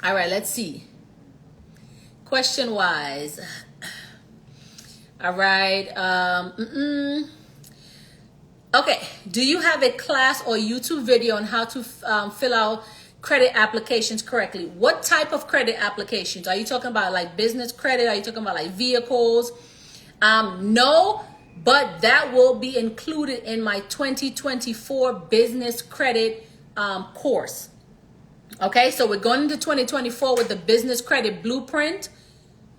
All right, let's see. Question wise. All right. Okay. Do you have a class or YouTube video on how to fill out credit applications correctly? What type of credit applications? Are you talking about like business credit? Are you talking about like vehicles? No, but that will be included in my 2024 business credit course. Okay, so we're going into 2024 with the business credit blueprint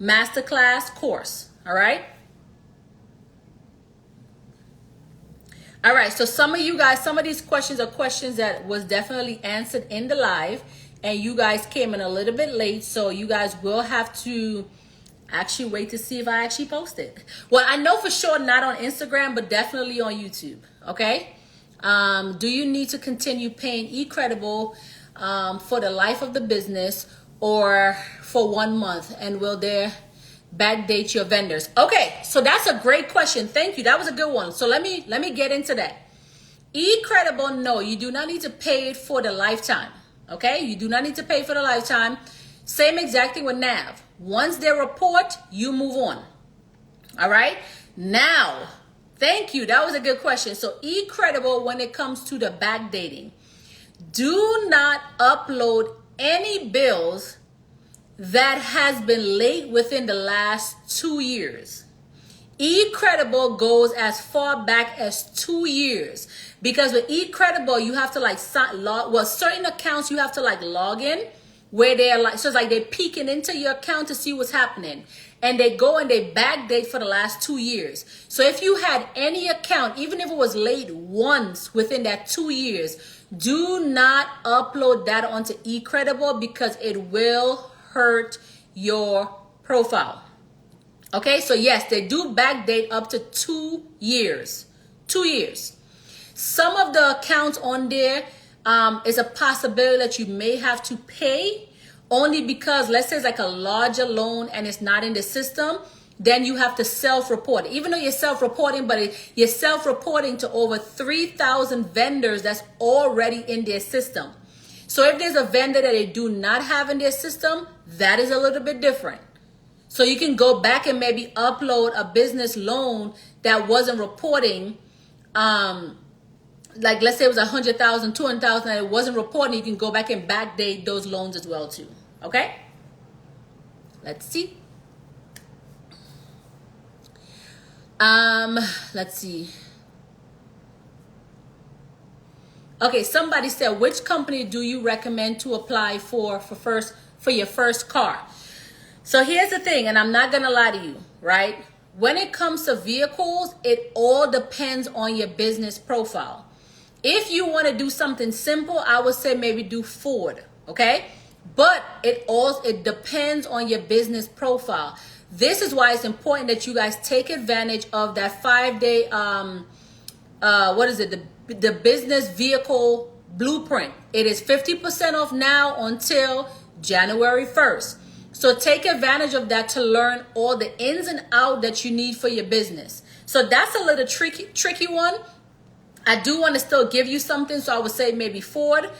masterclass course. All right. All right, so some of you guys, some of these questions are questions that was definitely answered in the live, and you guys came in a little bit late, so you guys will have to actually wait to see if I actually post it. Well, I know for sure not on Instagram, but definitely on YouTube. Okay. Do you need to continue paying eCredible for the life of the business or for 1 month, and will there backdate your vendors? Okay, so that's a great question. Thank you. That was a good one. So let me get into that. eCredible, no, you do not need to pay it for the lifetime. Okay, you do not need to pay for the lifetime. Same exact thing with NAV. Once they report, you move on. All right. Now, thank you. That was a good question. So eCredible, when it comes to the backdating, do not upload any bills that has been late within the last 2 years. eCredible goes as far back as 2 years, because with eCredible you have to like certain accounts you have to like log in where they're like, so it's like they're peeking into your account to see what's happening, and they go and they backdate for the last 2 years. So if you had any account, even if it was late once within that 2 years, do not upload that onto eCredible, because it will hurt your profile. Okay, so yes, they do backdate up to 2 years. 2 years. Some of the accounts on there is a possibility that you may have to pay, only because let's say it's like a larger loan and it's not in the system, then you have to self-report. Even though you're self-reporting, but you're self-reporting to over 3,000 vendors that's already in their system. So if there's a vendor that they do not have in their system, that is a little bit different. So you can go back and maybe upload a business loan that wasn't reporting, like let's say it was 100,000, 200,000, and it wasn't reporting. You can go back and backdate those loans as well too. Okay. Let's see. Let's see. Okay, somebody said, which company do you recommend to apply for your first car? So here's the thing, and I'm not gonna lie to you, right? When it comes to vehicles, it all depends on your business profile. If you want to do something simple, I would say maybe do Ford, okay? But it depends on your business profile. This is why it's important that you guys take advantage of that 5-day the business vehicle blueprint. It is 50% off now until January 1st. So take advantage of that to learn all the ins and outs that you need for your business. So that's a little tricky one. I do want to still give you something, so I would say maybe Ford,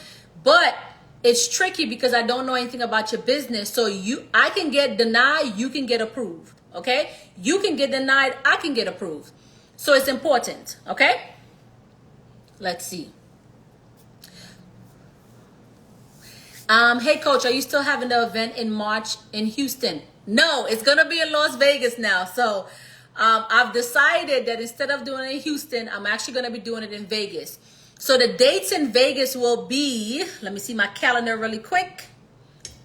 but it's tricky because I don't know anything about your business. So I can get denied, you can get approved, okay? You can get denied, I can get approved. So it's important, okay? Let's see. Hey coach, are you still having the event in March in Houston? No, it's gonna be in Las Vegas now. So I've decided that instead of doing it in Houston, I'm actually gonna be doing it in Vegas. So the dates in Vegas will be, let me see my calendar really quick.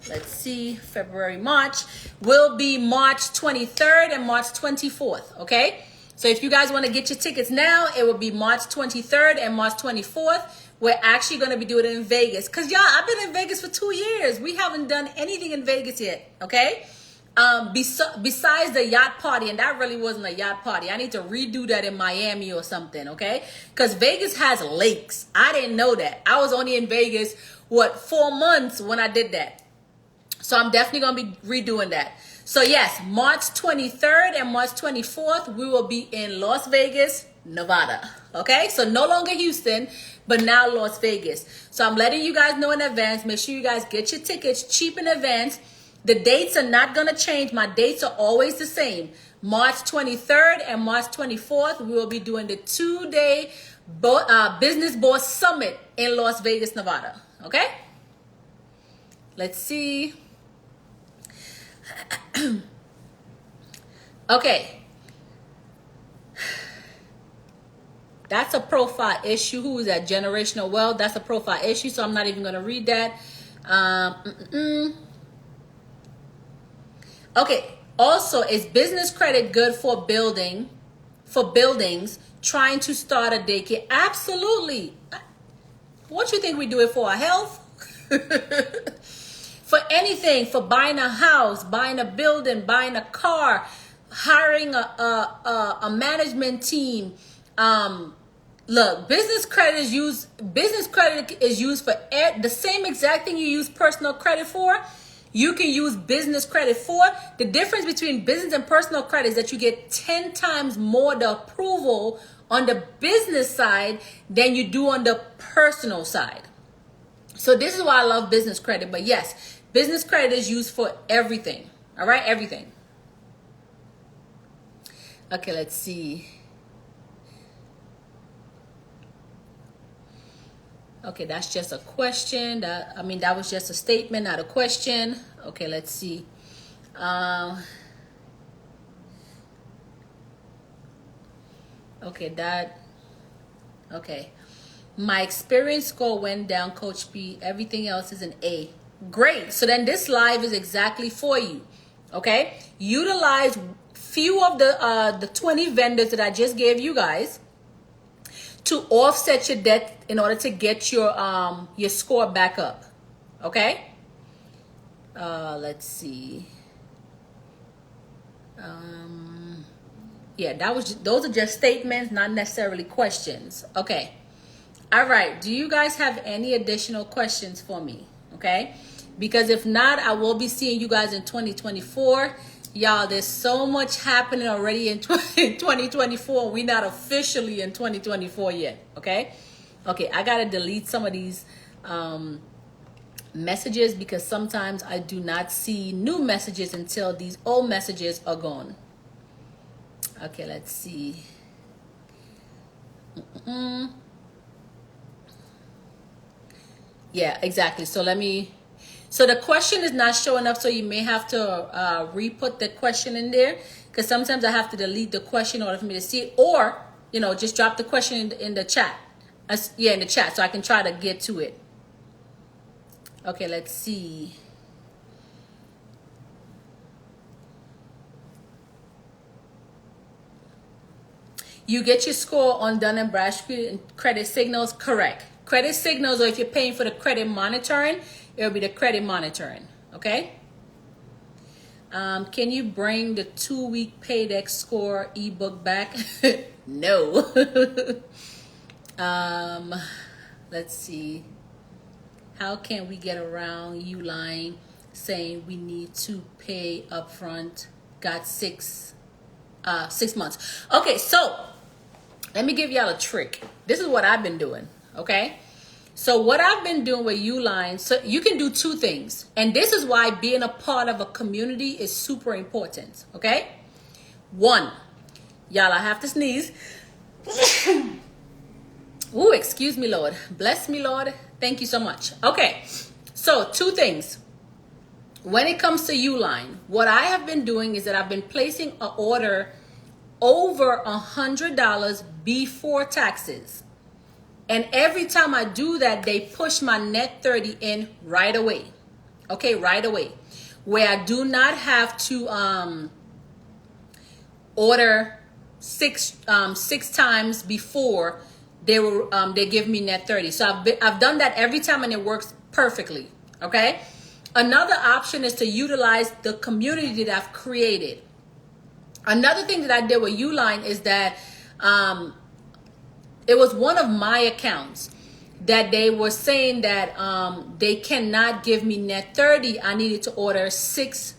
Let's see, February, March will be March 23rd and March 24th, okay? So if you guys want to get your tickets now, it will be March 23rd and March 24th. We're actually going to be doing it in Vegas. Because, y'all, I've been in Vegas for 2 years. We haven't done anything in Vegas yet, okay? Besides the yacht party, and that really wasn't a yacht party. I need to redo that in Miami or something, okay? Because Vegas has lakes. I didn't know that. I was only in Vegas, 4 months when I did that. So I'm definitely going to be redoing that. So yes, March 23rd and March 24th, we will be in Las Vegas, Nevada. Okay, so no longer Houston, but now Las Vegas. So I'm letting you guys know in advance. Make sure you guys get your tickets cheap in advance. The dates are not going to change. My dates are always the same. March 23rd and March 24th, we will be doing the 2-day Business Boss Summit in Las Vegas, Nevada. Okay? Let's see. Okay. That's a profile issue. Who is that? Generational wealth. That's a profile issue, so I'm not even going to read that. Okay. Also, is business credit good for buildings trying to start a daycare? Absolutely. What you think we do it for? Our health? For anything, for buying a house, buying a building, buying a car, hiring a management team. Look, business credit is used for the same exact thing you use personal credit for. You can use business credit for. The difference between business and personal credit is that you get 10 times more the approval on the business side than you do on the personal side. So this is why I love business credit. But yes, business credit is used for everything. All right, everything. Okay, let's see. Okay, that's just a question. That was just a statement, not a question. Okay, let's see. Okay. My experience score went down, Coach B. Everything else is an A. Great. So then this live is exactly for you. Okay? Utilize few of the 20 vendors that I just gave you guys to offset your debt in order to get your score back up. Okay? Let's see. Yeah, those are just statements, not necessarily questions. Okay. All right. Do you guys have any additional questions for me? Okay? Because if not, I will be seeing you guys in 2024. Y'all, there's so much happening already in 2024. We're not officially in 2024 yet. Okay? Okay, I got to delete some of these messages because sometimes I do not see new messages until these old messages are gone. Okay, let's see. Yeah, exactly. So the question is not showing up, so you may have to re-put the question in there because sometimes I have to delete the question in order for me to see it, or just drop the question in the chat. In the chat, so I can try to get to it. Okay, let's see. You get your score on Dun & Bradstreet credit signals, correct? Credit signals, or if you're paying for the credit monitoring, it'll be the credit monitoring, okay? Can you bring the 2-week Paydex score ebook back? No. Let's see. How can we get around you lying, saying we need to pay upfront? Got 6 months. Okay, so let me give y'all a trick. This is what I've been doing, okay? So what I've been doing with Uline, so you can do 2 things. And this is why being a part of a community is super important, okay? 1, y'all, I have to sneeze. Ooh, excuse me, Lord. Bless me, Lord. Thank you so much. Okay, so 2 things. When it comes to Uline, what I have been doing is that I've been placing an order over $100 before taxes. And every time I do that, they push my net 30 in right away. Okay, right away. Where I do not have to order six times before they give me net 30. So I've done that every time and it works perfectly. Okay. Another option is to utilize the community that I've created. Another thing that I did with Uline is that it was one of my accounts that they were saying that they cannot give me net 30. I needed to order six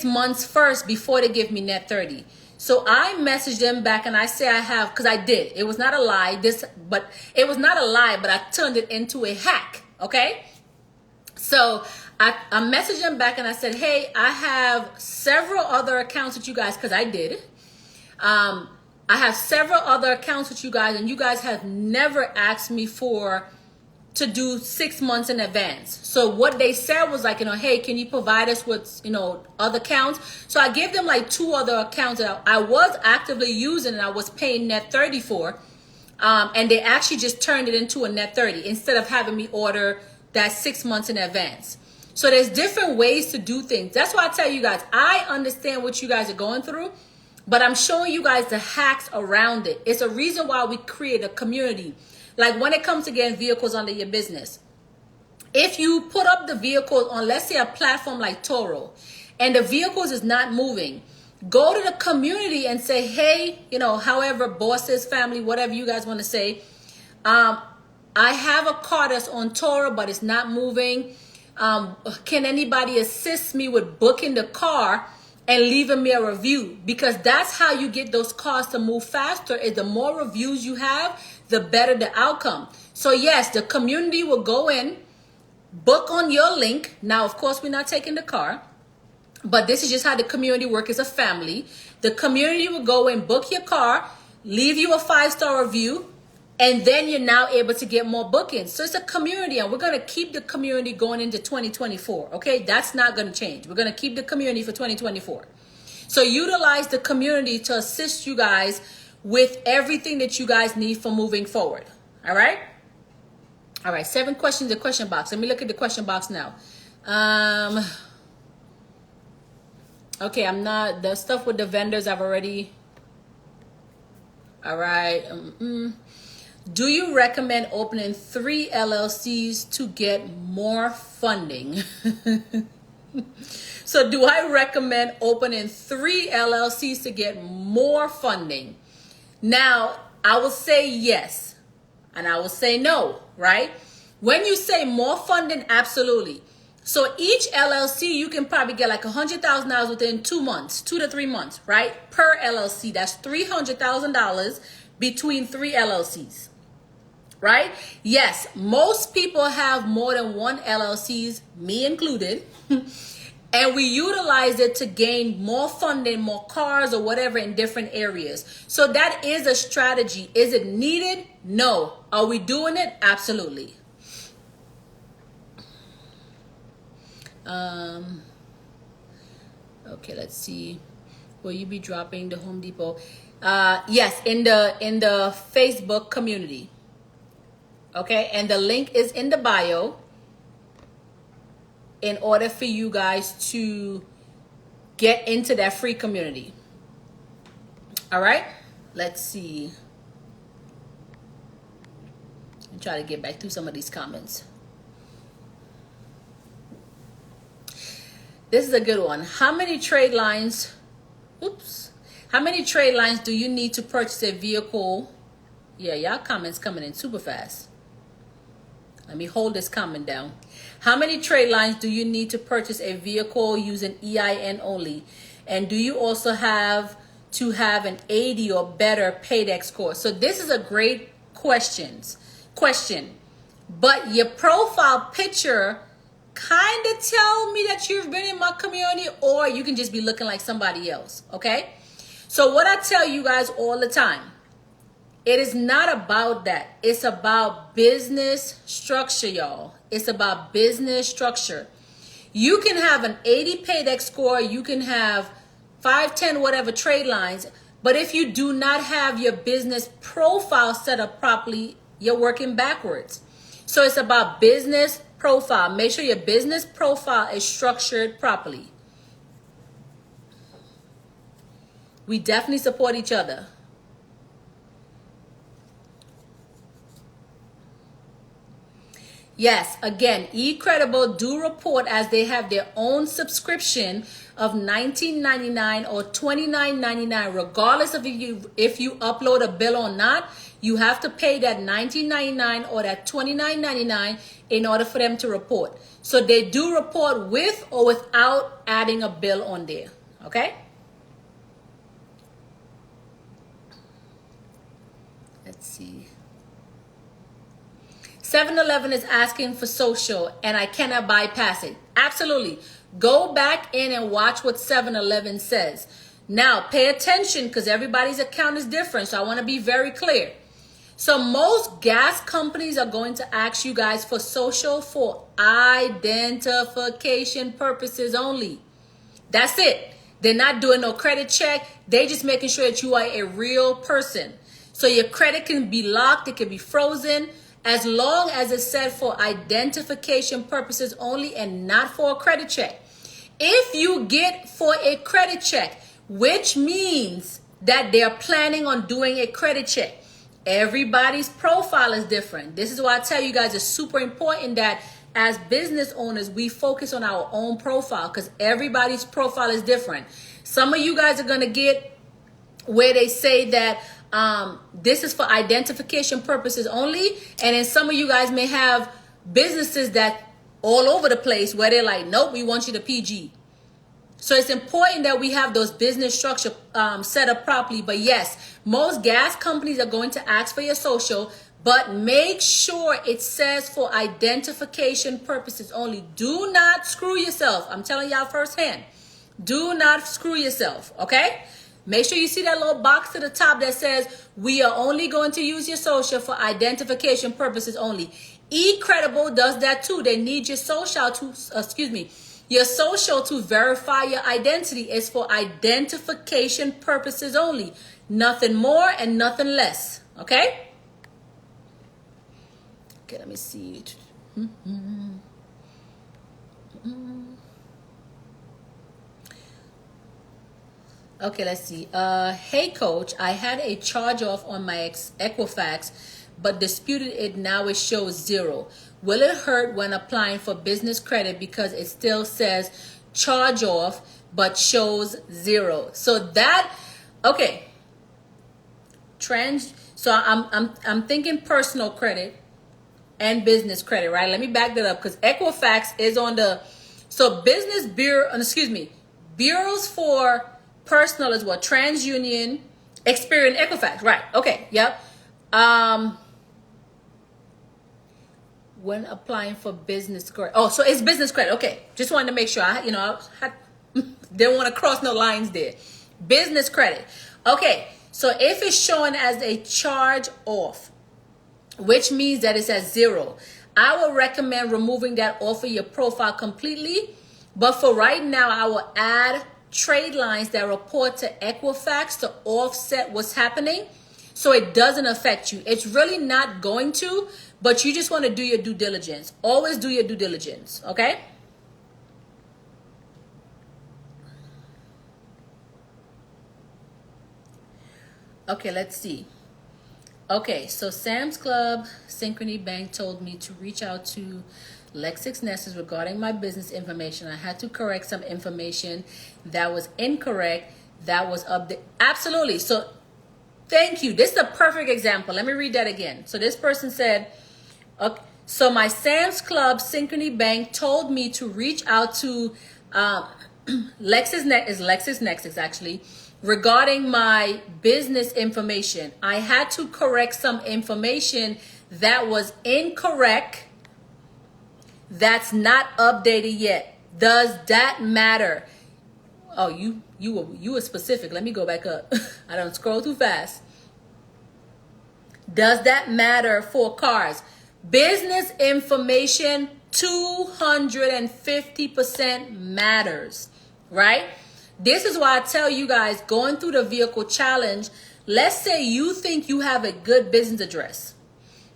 months first before they give me net 30. So I messaged them back and I say I have, because I did. It was not a lie. It was not a lie, but I turned it into a hack. Okay. So I messaged them back and I said, hey, I have several other accounts with you guys, because I did. I have several other accounts with you guys, and you guys have never asked me to do 6 months in advance. So what they said was like, hey, can you provide us with, other accounts? So I gave them like 2 other accounts that I was actively using and I was paying net 30 for. And they actually just turned it into a net 30 instead of having me order that 6 months in advance. So there's different ways to do things. That's why I tell you guys, I understand what you guys are going through, but I'm showing you guys the hacks around it. It's a reason why we create a community. Like when it comes to getting vehicles under your business, if you put up the vehicles on, let's say, a platform like Toro, and the vehicles is not moving, go to the community and say, hey, however, bosses, family, whatever you guys want to say, I have a car that's on Toro, but it's not moving. Can anybody assist me with booking the car and leaving me a review? Because that's how you get those cars to move faster. Is the more reviews you have, the better the outcome. So yes, the community will go in, book on your link. Now, of course, we're not taking the car, but this is just how the community works as a family. The community will go in, book your car, leave you a 5-star review, and then you're now able to get more bookings. So it's a community, and we're going to keep the community going into 2024. Okay, that's not going to change. We're going to keep the community for 2024. So utilize the community to assist you guys with everything that you guys need for moving forward. All right. All right. 7 questions in the question box. Let me look at the question box now. Okay, I'm not, the stuff with the vendors I've already. All right. Do you recommend opening 3 LLCs to get more funding? So do I recommend opening 3 LLCs to get more funding? Now, I will say yes, and I will say no, right? When you say more funding, absolutely. So each LLC, you can probably get like $100,000 within 2 months, 2 to 3 months, right? Per LLC, that's $300,000 between 3 LLCs. Right? Yes, most people have more than 1 LLCs, me included, and we utilize it to gain more funding, more cars or whatever in different areas. So that is a strategy. Is it needed? No. Are we doing it? Absolutely. Okay, let's see. Will you be dropping the Home Depot? Yes, in the Facebook community. Okay, and the link is in the bio in order for you guys to get into that free community. All right, let's see. I'm trying to get back through some of these comments. This is a good one. How many trade lines? How many trade lines do you need to purchase a vehicle? Yeah, y'all comments coming in super fast. Let me hold this comment down. How many trade lines do you need to purchase a vehicle using EIN only? And do you also have to have an 80 or better paydex score? So this is a great question. But your profile picture kind of tell me that you've been in my community, or you can just be looking like somebody else. Okay. So what I tell you guys all the time, it is not about that. It's about business structure, y'all. It's about business structure. You can have an 80 paydex score. You can have 5, 10, whatever trade lines. But if you do not have your business profile set up properly, you're working backwards. So it's about business profile. Make sure your business profile is structured properly. We definitely support each other. Yes, again, eCredible do report as they have their own subscription of $19.99 or $29.99, regardless of if you upload a bill or not. You have to pay that $19.99 or that $29.99 in order for them to report. So they do report with or without adding a bill on there. Okay? Let's see. 7-Eleven is asking for social and I cannot bypass it. Absolutely. Go back in and watch what 7-Eleven says. Now, pay attention because everybody's account is different. So I want to be very clear. So most gas companies are going to ask you guys for social for identification purposes only. That's it. They're not doing no credit check. They're just making sure that you are a real person. So your credit can be locked. It can be frozen as long as it's set for identification purposes only and not for a credit check. If you get for a credit check, which means that they're planning on doing a credit check, everybody's profile is different. This is why I tell you guys it's super important that as business owners, we focus on our own profile because everybody's profile is different. Some of you guys are going to get where they say that this is for identification purposes only. And then some of you guys may have businesses that all over the place where they're like, nope, we want you to PG. So it's important that we have those business structure set up properly. But yes, most gas companies are going to ask for your social, but make sure it says for identification purposes only. Do not screw yourself. I'm telling y'all firsthand. Do not screw yourself, okay? Make sure you see that little box to the top that says we are only going to use your social for identification purposes only. eCredible does that too. They need your social to, your social to verify your identity. Is for identification purposes only. Nothing more and nothing less. Okay? Okay, let me see. Okay, let's see. Hey, coach, I had a charge off on my Equifax, but disputed it. Now it shows 0. Will it hurt when applying for business credit because it still says charge off but shows 0? So that, okay. So I'm thinking personal credit and business credit, right? Let me back that up because Equifax is on the, so business bureau, bureaus for personal is what? TransUnion, Experian, Equifax, right? Okay, yep. When applying for business credit, oh, so it's business credit. Okay, just wanted to make sure I didn't want to cross no lines there. Business credit. Okay, so if it's showing as a charge off, which means that it's at 0, I will recommend removing that off of your profile completely. But for right now, I will add trade lines that report to Equifax to offset what's happening so it doesn't affect you. It's really not going to, but you just want to do your due diligence. Always do your due diligence, okay? Okay, let's see. Okay, so Sam's Club Synchrony Bank told me to reach out to LexisNexis regarding my business information. I had to correct some information that was incorrect. That was updated. Absolutely. So thank you. This is a perfect example. Let me read that again. So this person said, okay, so my Sam's Club Synchrony Bank told me to reach out to LexisNexis actually, regarding my business information. I had to correct some information that was incorrect. That's not updated yet. Does that matter? Oh, you were specific. Let me go back up. I don't scroll too fast. Does that matter for cars? Business information 250% matters, right? This is why I tell you guys, going through the vehicle challenge, let's say you think you have a good business address.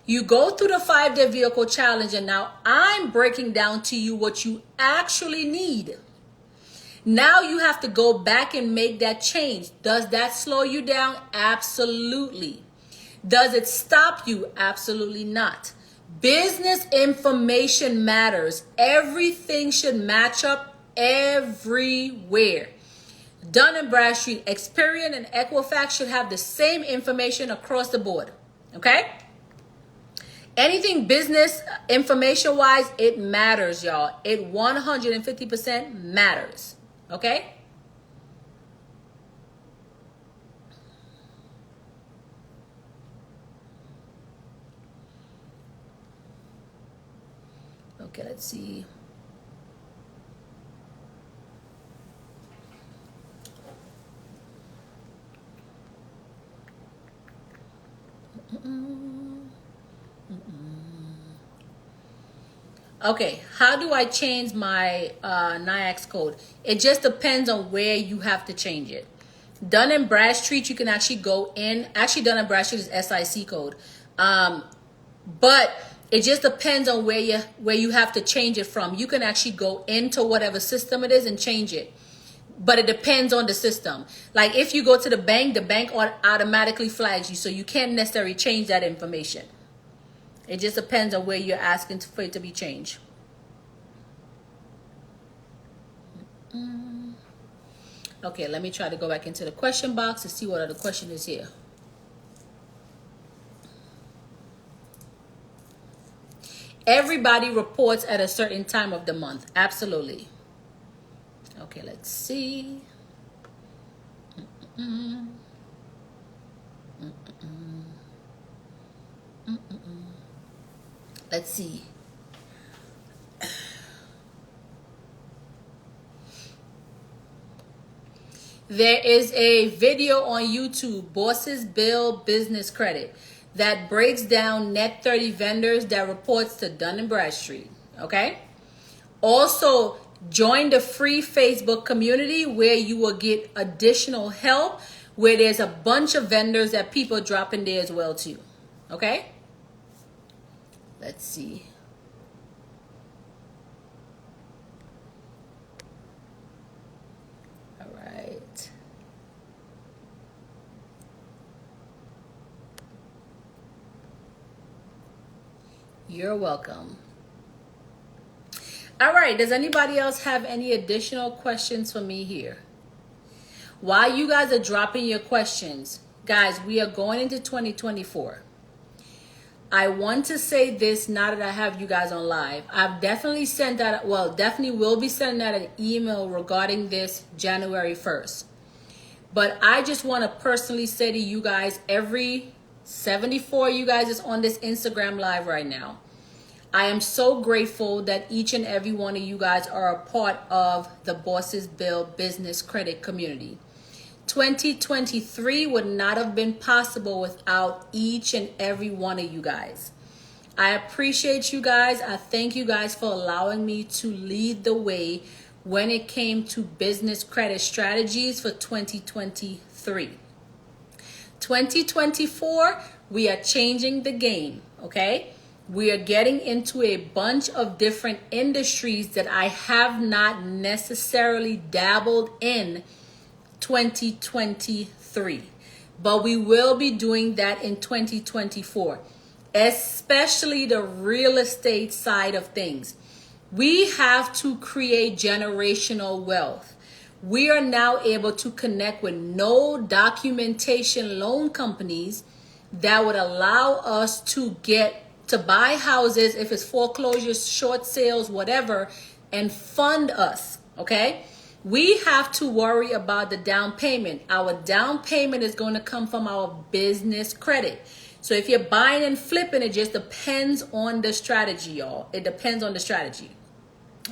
You go through the 5-day vehicle challenge, and now I'm breaking down to you what you actually need. Now you have to go back and make that change. Does that slow you down? Absolutely. Does it stop you? Absolutely not. Business information matters. Everything should match up everywhere. Dun & Bradstreet, Experian, and Equifax should have the same information across the board. Okay? Anything business information wise, it matters, y'all. It 150% matters. Okay? Okay, let's see. Okay, how do I change my NIAX code? It just depends on where you have to change it. Dun and Bradstreet, you can actually go in. Actually, Dun and Bradstreet is SIC code, but it just depends on where you have to change it from. You can actually go into whatever system it is and change it, but it depends on the system. Like if you go to the bank automatically flags you, so you can't necessarily change that information. It just depends on where you're asking for it to be changed. Okay, let me try to go back into the question box to see what other question is here. Everybody reports at a certain time of the month. Absolutely. Okay, let's see. Let's see. There is a video on YouTube, Bosses Bill Business Credit, that breaks down net 30 vendors that reports to Dun & Bradstreet. Okay? Also, join the free Facebook community where you will get additional help, where there's a bunch of vendors that people drop in there as well too. Okay? Let's see. All right. You're welcome. All right. Does anybody else have any additional questions for me here? While you guys are dropping your questions, guys, we are going into 2024. I want to say this now that I have you guys on live. I've definitely sent out, definitely will be sending out an email regarding this January 1st. But I just want to personally say to you guys, every 74 you guys is on this Instagram live right now. I am so grateful that each and every one of you guys are a part of the Bosses Bill Business Credit community. 2023 would not have been possible without each and every one of you guys. I appreciate you guys. I thank you guys for allowing me to lead the way when it came to business credit strategies for 2023. 2024, we are changing the game, okay? We are getting into a bunch of different industries that I have not necessarily dabbled in 2023, but we will be doing that in 2024, especially the real estate side of things. We have to create generational wealth. We are now able to connect with no documentation loan companies that would allow us to buy houses, if it's foreclosures, short sales, whatever, and fund us, okay? We have to worry about the down payment. Our down payment is going to come from our business credit. So if you're buying and flipping, it just depends on the strategy, y'all. It depends on the strategy.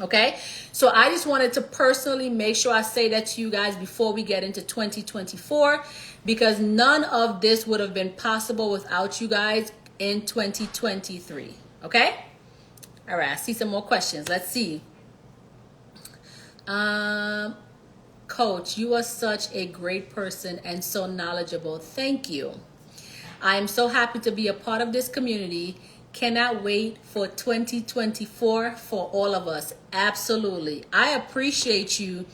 Okay? So I just wanted to personally make sure I say that to you guys before we get into 2024, because none of this would have been possible without you guys in 2023. Okay? All right, I see some more questions. Let's see. Coach, you are such a great person and so knowledgeable. Thank you. I am so happy to be a part of this community. Cannot wait for 2024 for all of us. Absolutely. I appreciate you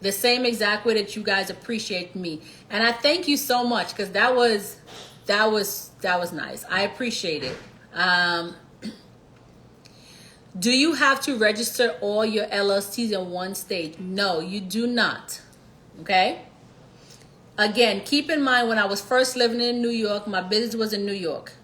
the same exact way that you guys appreciate me. And I thank you so much, because that was nice. I appreciate it. Do you have to register all your LLCs in one state? No, you do not. Okay? Again, keep in mind, when I was first living in New York, my business was in New York.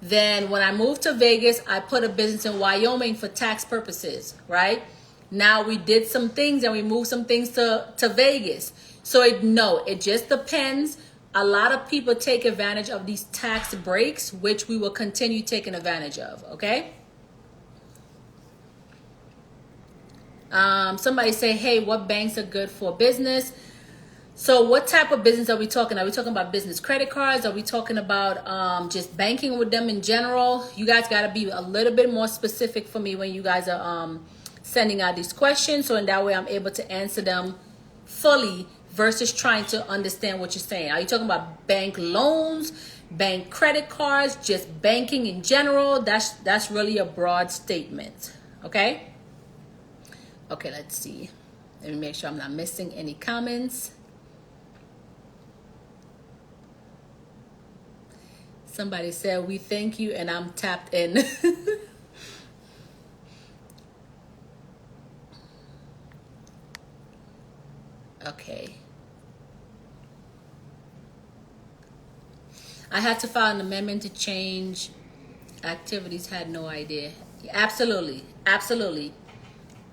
Then when I moved to Vegas, I put a business in Wyoming for tax purposes, right? Now we did some things and we moved some things to Vegas. So it just depends. A lot of people take advantage of these tax breaks, which we will continue taking advantage of, okay? Somebody say, hey, what banks are good for business? So what type of business are we talking? Are we talking about business credit cards? Are we talking about just banking with them in general? You guys got to be a little bit more specific for me when you guys are sending out these questions. So in that way, I'm able to answer them fully versus trying to understand what you're saying. Are you talking about bank loans, bank credit cards, just banking in general? That's really a broad statement. Okay. Okay, let's see. Let me make sure I'm not missing any comments. Somebody said, we thank you, and I'm tapped in. Okay. I had to file an amendment to change activities, had no idea. Absolutely. Absolutely.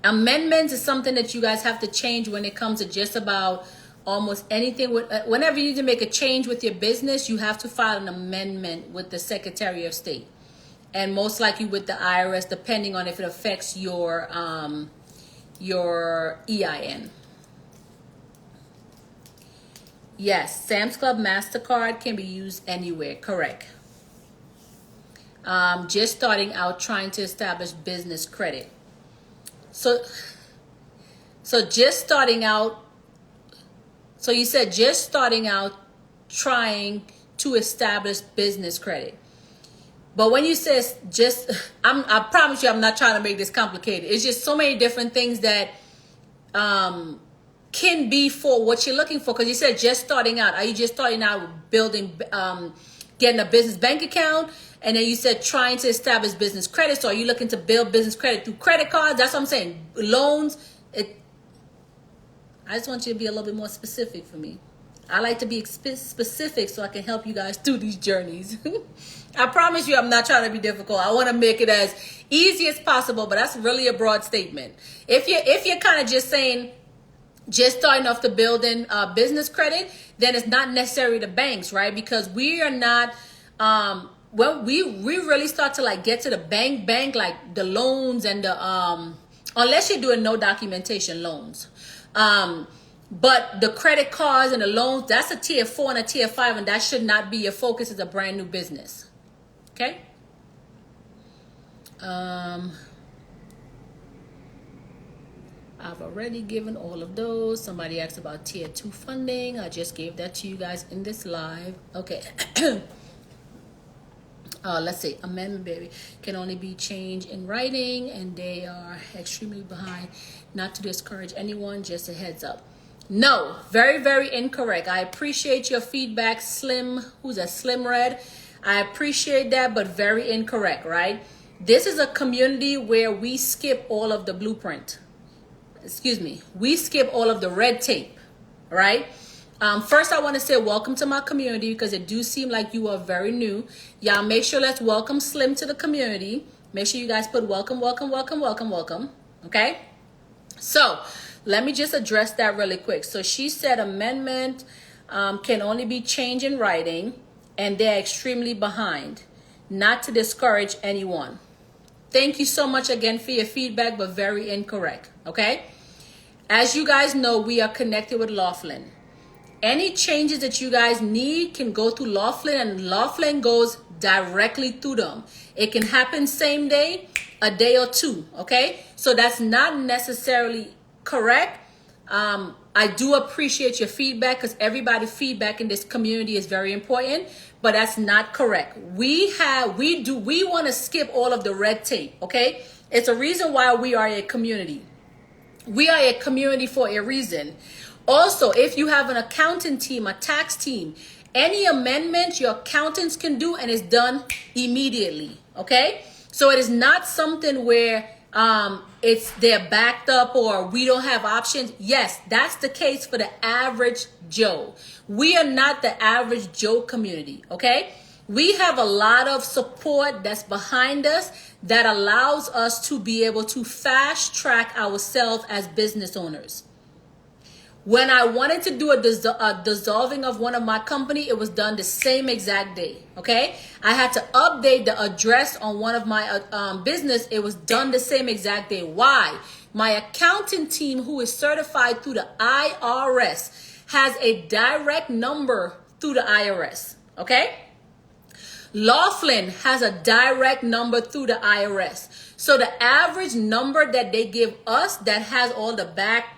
Amendments is something that you guys have to change when it comes to just about almost anything. Whenever you need to make a change with your business, you have to file an amendment with the Secretary of State, and most likely with the IRS, depending on if it affects your EIN. Yes, Sam's Club MasterCard can be used anywhere. Correct. Just starting out trying to establish business credit. So just starting out. So you said just starting out trying to establish business credit. But when you say just, I promise you I'm not trying to make this complicated. It's just so many different things that can be for what you're looking for. Because you said just starting out. Are you just starting out building, getting a business bank account? And then you said trying to establish business credit. So are you looking to build business credit through credit cards? That's what I'm saying. Loans. I just want you to be a little bit more specific for me. I like to be specific so I can help you guys through these journeys. I promise you I'm not trying to be difficult. I want to make it as easy as possible, but that's really a broad statement. If you're kind of just saying, just starting off to building business credit, then it's not necessarily the banks, right? Because we are not, well, we really start to like get to the bank, like the loans and the, unless you're doing no documentation loans. But the credit cards and the loans, that's a tier 4 and a tier 5, and that should not be your focus as a brand new business. Okay. I've already given all of those. Somebody asked about tier 2 funding. I just gave that to you guys in this live. Okay. Let's see. Amendment, baby, can only be changed in writing, and they are extremely behind. Not to discourage anyone, just a heads up. No, very, very incorrect. I appreciate your feedback, Slim. Who's that? Slim Red. I appreciate that, but very incorrect, right? This is a community where we skip all of the blueprint. Excuse me. We skip all of the red tape, right? First, I want to say welcome to my community because it do seem like you are very new. Y'all make sure let's welcome Slim to the community. Make sure you guys put welcome, welcome, welcome, welcome, welcome. Okay? So let me just address that really quick. So she said amendment can only be changed in writing, and they're extremely behind. Not to discourage anyone. Thank you so much again for your feedback, but very incorrect. Okay? As you guys know, we are connected with Laughlin. Any changes that you guys need can go through Laughlin, and Laughlin goes directly through them. It can happen same day, a day or two, okay? So that's not necessarily correct. I do appreciate your feedback because everybody's feedback in this community is very important, but that's not correct. We want to skip all of the red tape, okay? It's a reason why we are a community. We are a community for a reason. Also, if you have an accounting team, a tax team, any amendment your accountants can do, and it's done immediately, okay? So it is not something where they're backed up or we don't have options. Yes, that's the case for the average Joe. We are not the average Joe community, okay? We have a lot of support that's behind us that allows us to be able to fast track ourselves as business owners. When I wanted to do a dissolving of one of my company, it was done the same exact day, okay? I had to update the address on one of my business. It was done the same exact day. Why? My accounting team, who is certified through the IRS, has a direct number through the IRS. Okay? Laughlin has a direct number through the IRS. So the average number that they give us that has all the back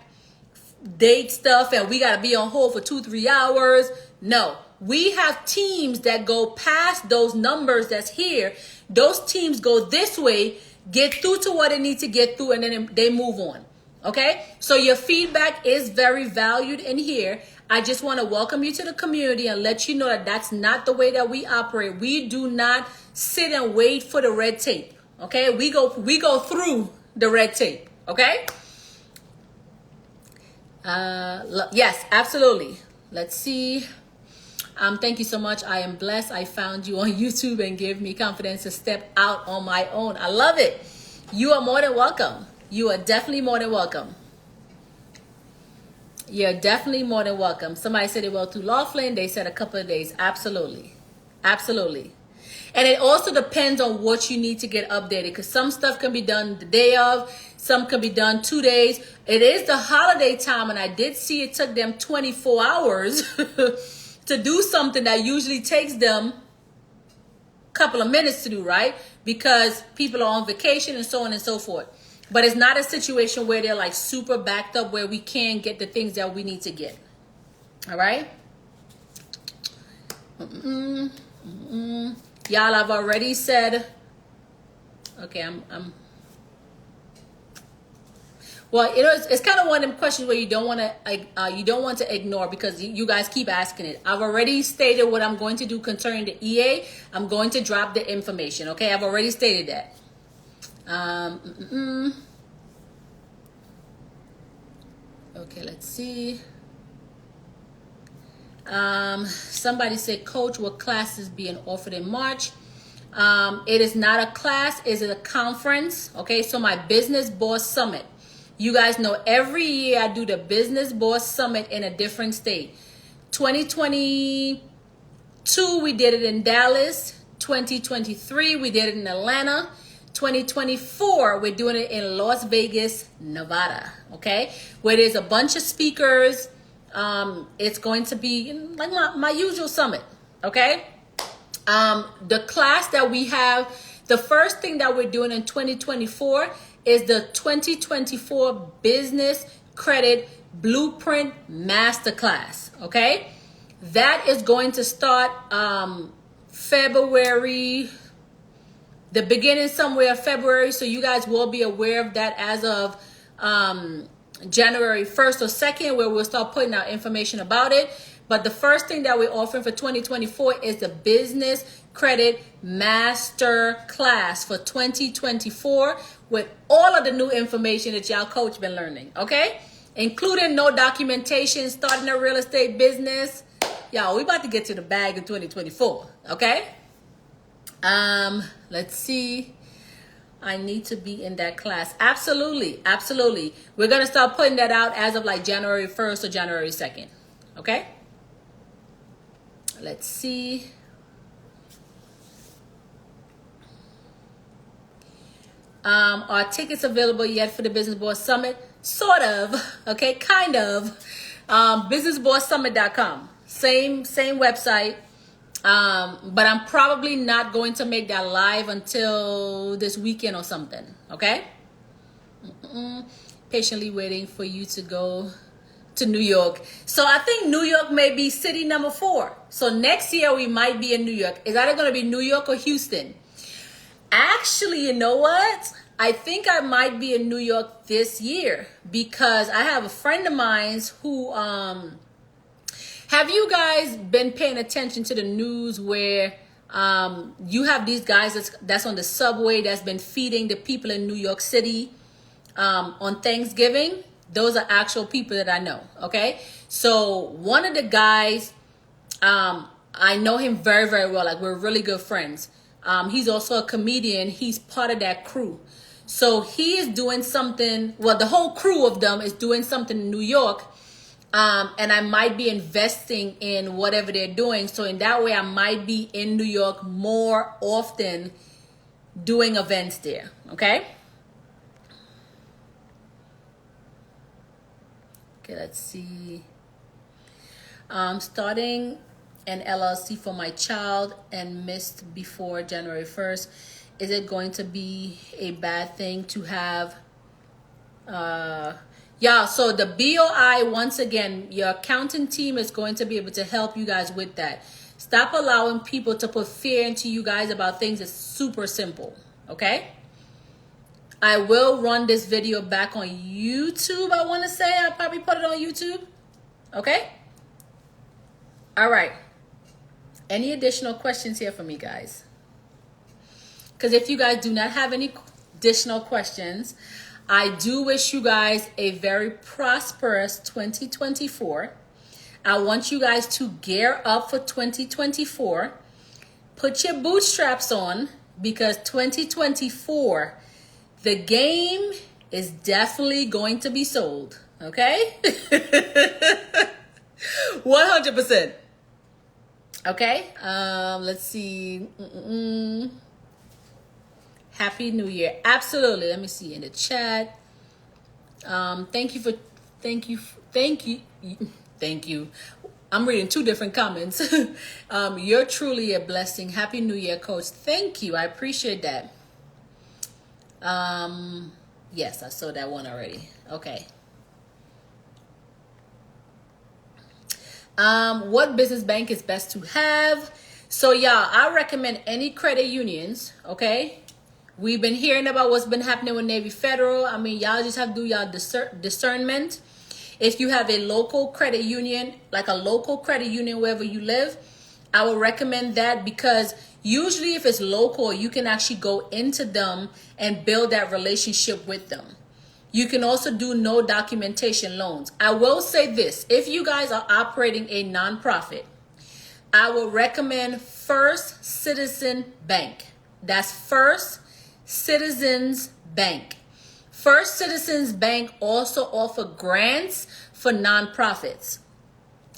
date stuff and we got to be on hold for 2-3 hours. No, we have teams that go past those numbers that's here. Those teams go this way, get through to what they need to get through, and then they move on. Okay, so your feedback is very valued in here. I just want to welcome you to the community and let you know that that's not the way that we operate. We do not sit and wait for the red tape. Okay, we go through the red tape. Okay. Yes, absolutely. Let's see. Thank you so much. I am blessed. I found you on YouTube and gave me confidence to step out on my own. I love it. You are more than welcome. You are definitely more than welcome. You're definitely more than welcome. Somebody said it well through Laughlin. They said a couple of days. Absolutely. Absolutely. And it also depends on what you need to get updated, because some stuff can be done the day of, some can be done 2 days. It is the holiday time, and I did see it took them 24 hours to do something that usually takes them a couple of minutes to do, right? Because people are on vacation and so on and so forth. But it's not a situation where they're like super backed up where we can't get the things that we need to get. All right? Y'all, I've already said, okay, well, you know, it's kind of one of them questions where you don't want to ignore, because you guys keep asking it. I've already stated what I'm going to do concerning the EA. I'm going to drop the information. Okay, I've already stated that. Okay, let's see. Somebody said, Coach, will classes being offered in March? It is not a class, it is a conference. Okay, so my Business Boss Summit. You guys know every year I do the Business Boss Summit in a different state. 2022, we did it in Dallas. 2023, we did it in Atlanta. 2024, we're doing it in Las Vegas, Nevada. Okay, where there's a bunch of speakers. It's going to be like my usual summit. Okay. The class that we have, the first thing that we're doing in 2024 is the 2024 Business Credit Blueprint Masterclass. Okay. That is going to start February, the beginning somewhere of February. So you guys will be aware of that as of January 1st or 2nd, where we'll start putting out information about it. But the first thing that we're offering for 2024 is the Business Credit Master Class for 2024, with all of the new information that y'all coach been learning, okay? Including no documentation, starting a real estate business. Y'all, we about to get to the bag in 2024, okay? Let's see. I need to be in that class. Absolutely. Absolutely. We're going to start putting that out as of like January 1st or January 2nd. Okay. Let's see. Are tickets available yet for the Business Boss Summit? Sort of. Okay. Kind of. Businessbosssummit.com. Same website. But I'm probably not going to make that live until this weekend or something. Okay. Patiently waiting for you to go to New York. So I think New York may be city number 4. So next year we might be in New York. Is that going to be New York or Houston? Actually, you know what? I think I might be in New York this year, because I have a friend of mine who, have you guys been paying attention to the news where you have these guys that's on the subway that's been feeding the people in New York City on Thanksgiving? Those are actual people that I know, okay? So one of the guys, I know him very, very well. Like, we're really good friends. He's also a comedian. He's part of that crew. So he is doing something, well, the whole crew of them is doing something in New York. And I might be investing in whatever they're doing. So in that way, I might be in New York more often doing events there. Okay. Okay, let's see. Starting an LLC for my child and missed before January 1st. Is it going to be a bad thing to have? Yeah, so the BOI, once again, your accounting team is going to be able to help you guys with that. Stop allowing people to put fear into you guys about things that's super simple, okay? I will run this video back on YouTube, I want to say. I'll probably put it on YouTube, okay? All right. Any additional questions here for me, guys? Because if you guys do not have any additional questions, I do wish you guys a very prosperous 2024. I want you guys to gear up for 2024. Put your bootstraps on because 2024, the game is definitely going to be sold. Okay? 100%. Okay? Let's see. Happy New Year. Absolutely. Let me see in the chat. Thank you. I'm reading two different comments. You're truly a blessing. Happy New Year, Coach. Thank you. I appreciate that. Yes, I saw that one already. Okay. What business bank is best to have? So yeah, I recommend any credit unions. Okay. We've been hearing about what's been happening with Navy Federal. I mean, y'all just have to do y'all discernment. If you have a local credit union, like a local credit union wherever you live, I would recommend that because usually if it's local, you can actually go into them and build that relationship with them. You can also do no documentation loans. I will say this, if you guys are operating a nonprofit, I will recommend First Citizen Bank. That's First Citizens Bank. First Citizens Bank also offer grants for nonprofits.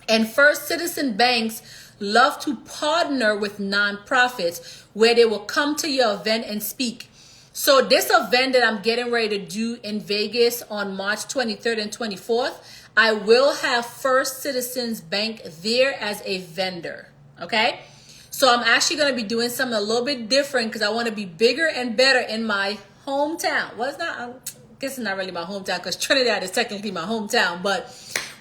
And First Citizen Banks love to partner with nonprofits where they will come to your event and speak. So this event that I'm getting ready to do in Vegas on March 23rd and 24th, I will have First Citizens Bank there as a vendor. Okay? So I'm actually going to be doing something a little bit different because I want to be bigger and better in my hometown. Well, it's not, I guess it's not really my hometown because Trinidad is technically my hometown, but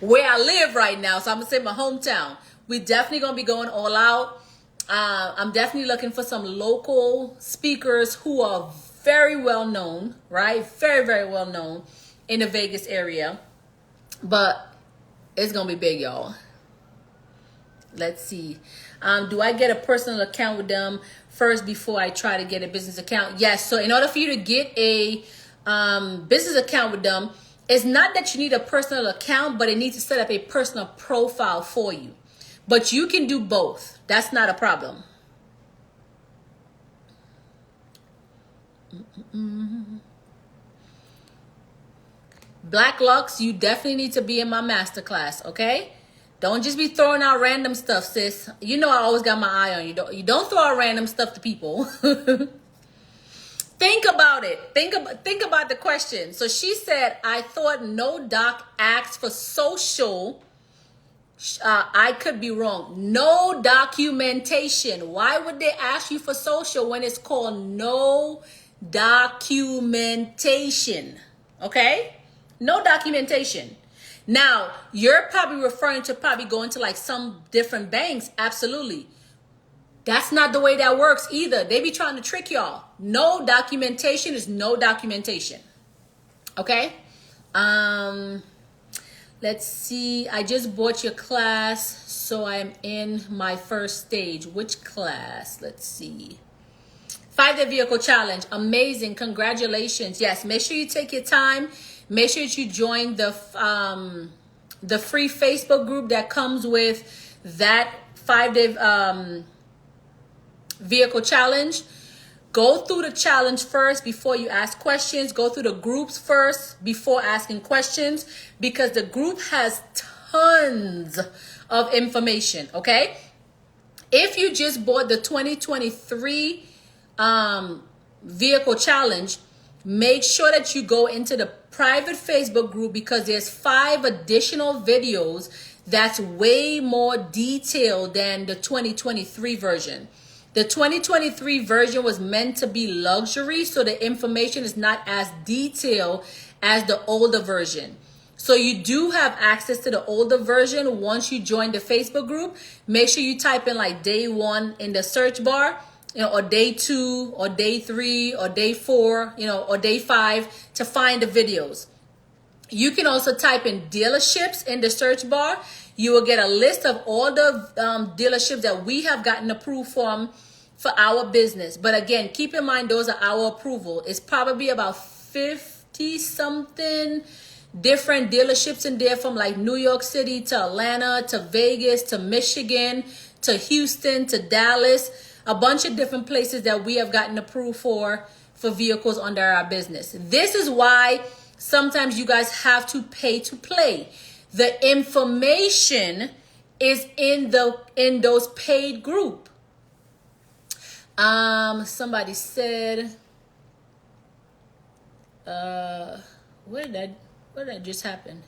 where I live right now, so I'm going to say my hometown. We're definitely going to be going all out. I'm definitely looking for some local speakers who are very well known, right? Very, very well known in the Vegas area. But it's going to be big, y'all. Let's see. Do I get a personal account with them first before I try to get a business account? Yes. So in order for you to get a business account with them, it's not that you need a personal account, but it needs to set up a personal profile for you. But you can do both. That's not a problem. Black Lux, you definitely need to be in my masterclass, okay? Don't just be throwing out random stuff, sis. You know I always got my eye on you. You don't throw out random stuff to people. Think about it. Think about the question. So she said, I thought no doc asked for social. I could be wrong. No documentation. Why would they ask you for social when it's called no documentation? Okay? No documentation. Now, you're probably referring to probably going to like some different banks. Absolutely. That's not the way that works either. They be trying to trick y'all. No documentation is no documentation. Okay? Let's see. I just bought your class, so I'm in my first stage. Which class? Let's see. 5-day vehicle challenge. Amazing. Congratulations. Yes, make sure you take your time. Make sure that you join the free Facebook group that comes with that 5-day vehicle challenge. Go through the challenge first before you ask questions. Go through the groups first before asking questions because the group has tons of information, okay? If you just bought the 2023 vehicle challenge, make sure that you go into the private Facebook group, because there's 5 additional videos that's way more detailed than the 2023 version. The 2023 version was meant to be luxury, so the information is not as detailed as the older version. So you do have access to the older version once you join the Facebook group. Make sure you type in like day 1 in the search bar, or day 2 or day 3 or day 4, or day 5 to find the videos. You can also type in dealerships in the search bar. You will get a list of all the dealerships that we have gotten approved from for our business. But again, keep in mind, those are our approval. It's probably about 50 something different dealerships in there, from like New York City to Atlanta to Vegas to Michigan to Houston to Dallas. A bunch of different places that we have gotten approved for vehicles under our business. This is why sometimes you guys have to pay to play. The information is in those paid group. Somebody said, where did that just happen?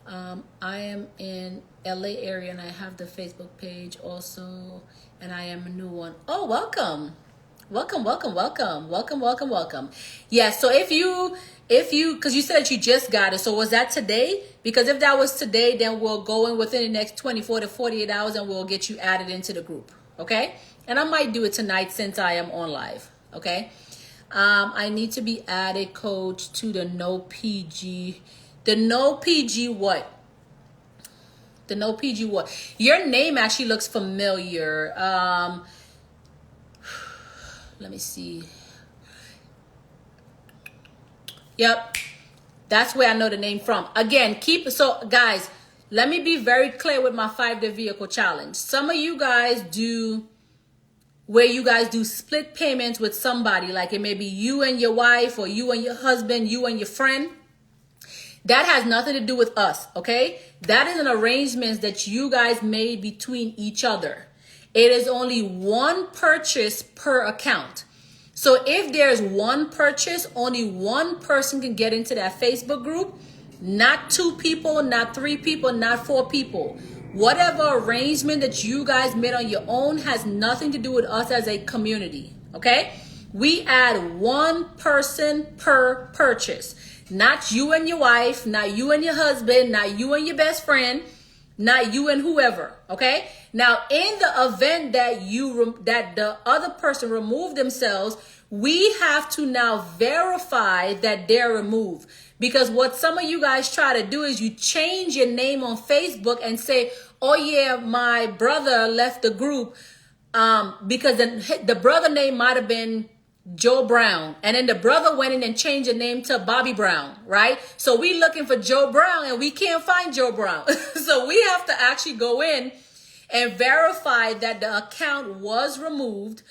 I am in LA area and I have the Facebook page also, and I am a new one. Oh, welcome. Yeah, so if you, because you said that you just got it, so was that today? Because if that was today, then we'll go in within the next 24 to 48 hours and we'll get you added into the group, okay? And I might do it tonight since I am on live, okay? I need to be added, coach, to the no PG. The no PG what? The no PG what? Your name actually looks familiar. Let me see. Yep. That's where I know the name from. Again, so guys, let me be very clear with my 5-day vehicle challenge. Some of you guys do where you guys do split payments with somebody, like it may be you and your wife, or you and your husband, you and your friend. That has nothing to do with us, okay? That is an arrangement that you guys made between each other. It is only one purchase per account. So if there's one purchase, only one person can get into that Facebook group, not 2 people, not 3 people, not 4 people. Whatever arrangement that you guys made on your own has nothing to do with us as a community, okay? We add one person per purchase. Not you and your wife, not you and your husband, not you and your best friend, not you and whoever, okay? Now, in the event that that the other person removed themselves, we have to now verify that they're removed. Because what some of you guys try to do is you change your name on Facebook and say, oh yeah, my brother left the group because the brother name might have been Joe Brown, and then the brother went in and changed the name to Bobby Brown, right? So we looking for Joe Brown and we can't find Joe Brown. So we have to actually go in and verify that the account was removed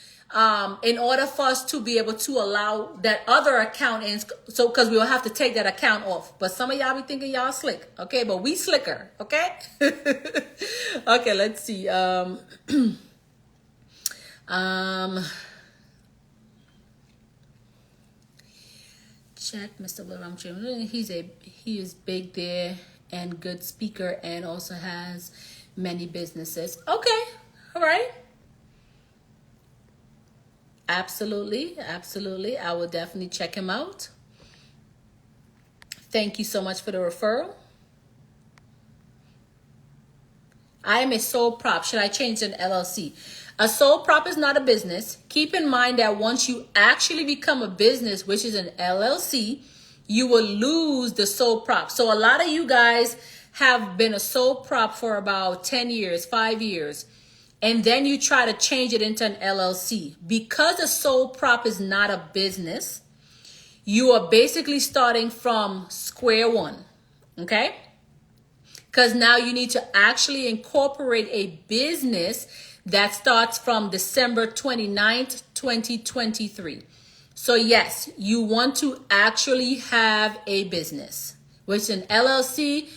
in order for us to be able to allow that other account in. So because we will have to take that account off. But some of y'all be thinking y'all slick, okay? But we slicker, okay? Okay, let's see. Check Mr. William. He is big there and good speaker, and also has many businesses. Okay, all right. Absolutely. I will definitely check him out. Thank you so much for the referral. I am a sole prop. Should I change an LLC? A sole prop is not a business. Keep in mind that once you actually become a business, which is an LLC, you will lose the sole prop. So a lot of you guys have been a sole prop for about 10 years, 5 years, and then you try to change it into an LLC. Because a sole prop is not a business, you are basically starting from square one, okay? Because now you need to actually incorporate a business that starts from December 29th, 2023. So yes, you want to actually have a business, which is an LLC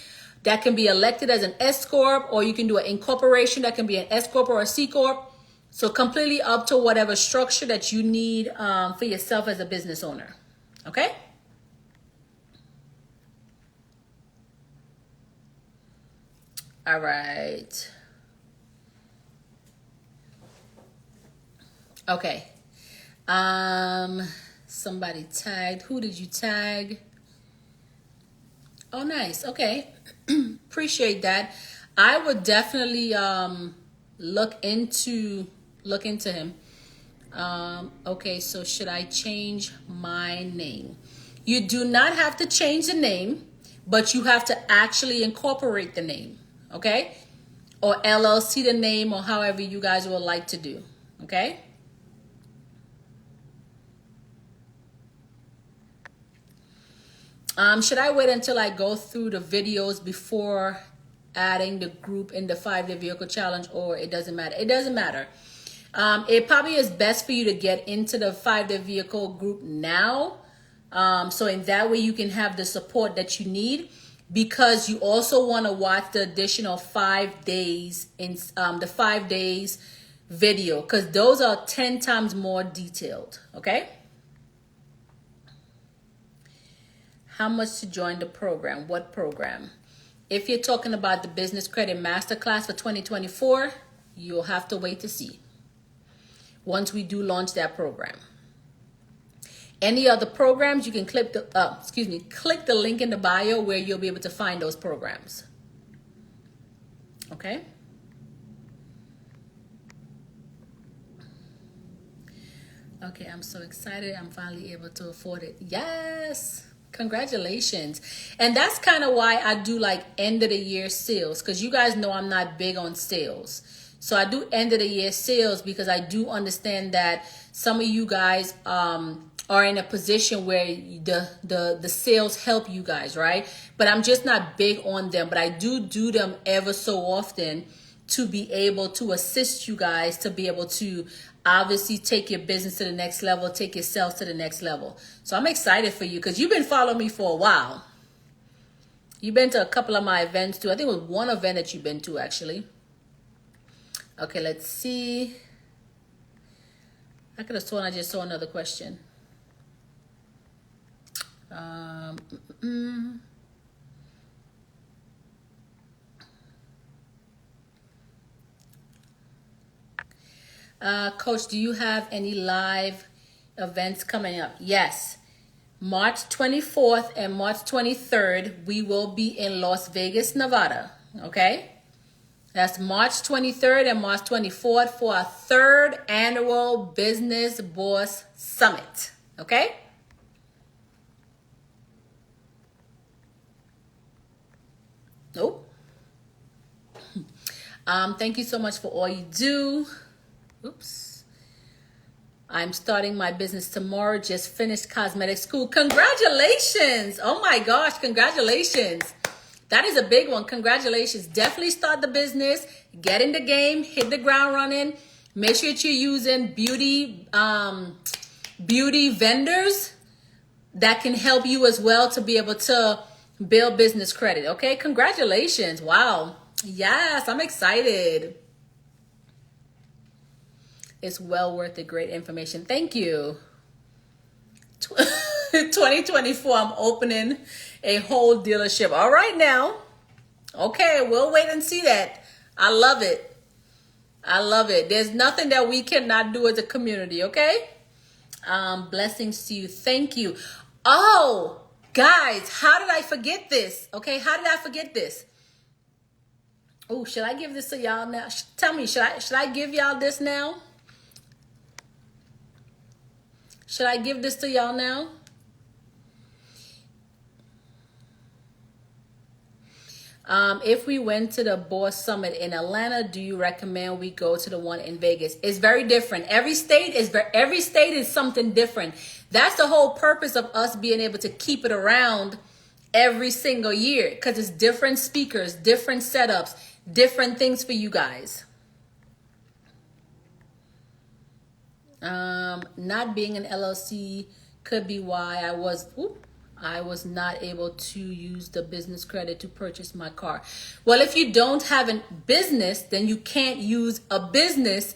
that can be elected as an S Corp, or you can do an incorporation that can be an S Corp or a C Corp. So completely up to whatever structure that you need for yourself as a business owner. Okay? All right. Okay. Somebody tagged. Who did you tag? Oh, nice. Okay. Appreciate that. I would definitely look into him. Okay, so should I change my name? You do not have to change the name, but you have to actually incorporate the name, okay? Or LLC the name, or however you guys would like to do, okay? Should I wait until I go through the videos before adding the group in the 5-day vehicle challenge, or it doesn't matter? It doesn't matter. It probably is best for you to get into the 5-day vehicle group now. So in that way you can have the support that you need, because you also want to watch the additional 5 days in the 5 days video, because those are 10 times more detailed. Okay. How much to join the program? What program? If you're talking about the Business Credit Masterclass for 2024, you'll have to wait to see once we do launch that program. Any other programs, you can click the link in the bio where you'll be able to find those programs. Okay? Okay, I'm so excited. I'm finally able to afford it. Yes. Congratulations. And that's kind of why I do like end of the year sales, because you guys know I'm not big on sales. So I do end of the year sales because I do understand that some of you guys are in a position where the sales help you guys, right? But I'm just not big on them, but I do them ever so often to be able to assist you guys to be able to obviously take your business to the next level, take your sales to the next level. So I'm excited for you because you've been following me for a while. You've been to a couple of my events too. I think it was one event that you've been to actually. Okay, let's see. I could have sworn I just saw another question. Coach, do you have any live events coming up? Yes. March 24th and March 23rd, we will be in Las Vegas, Nevada. Okay? That's March 23rd and March 24th for our 3rd annual Business Boss Summit. Okay? Nope. Thank you so much for all you do. Oops. I'm starting my business tomorrow. Just finished cosmetic school. Congratulations. Oh my gosh. Congratulations. That is a big one. Congratulations. Definitely start the business. Get in the game. Hit the ground running. Make sure that you're using beauty vendors that can help you as well to be able to build business credit. Okay. Congratulations. Wow. Yes. I'm excited. It's well worth it. Great information. Thank you. 2024, I'm opening a whole dealership. All right now. Okay, we'll wait and see that. I love it. I love it. There's nothing that we cannot do as a community, okay? Blessings to you. Thank you. Oh, guys, how did I forget this? Okay, how did I forget this? Oh, should I give this to y'all now? Tell me, should I give y'all this now? Should I give this to y'all now? If we went to the Boss Summit in Atlanta, do you recommend we go to the one in Vegas? It's very different. Every state is something different. That's the whole purpose of us being able to keep it around every single year, because it's different speakers, different setups, different things for you guys. Not being an LLC could be why I was not able to use the business credit to purchase my car. Well, if you don't have a business, then you can't use a business.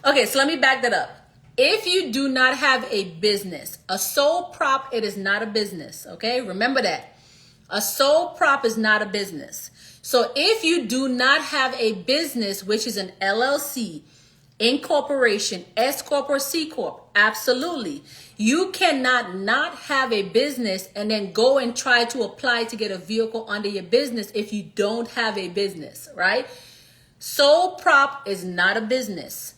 Okay, so let me back that up. If you do not have a business, a sole prop, it is not a business. Okay, remember that. A sole prop is not a business. So if you do not have a business, which is an LLC, incorporation, S Corp or C Corp, absolutely. You cannot not have a business and then go and try to apply to get a vehicle under your business if you don't have a business, right? Sole prop is not a business.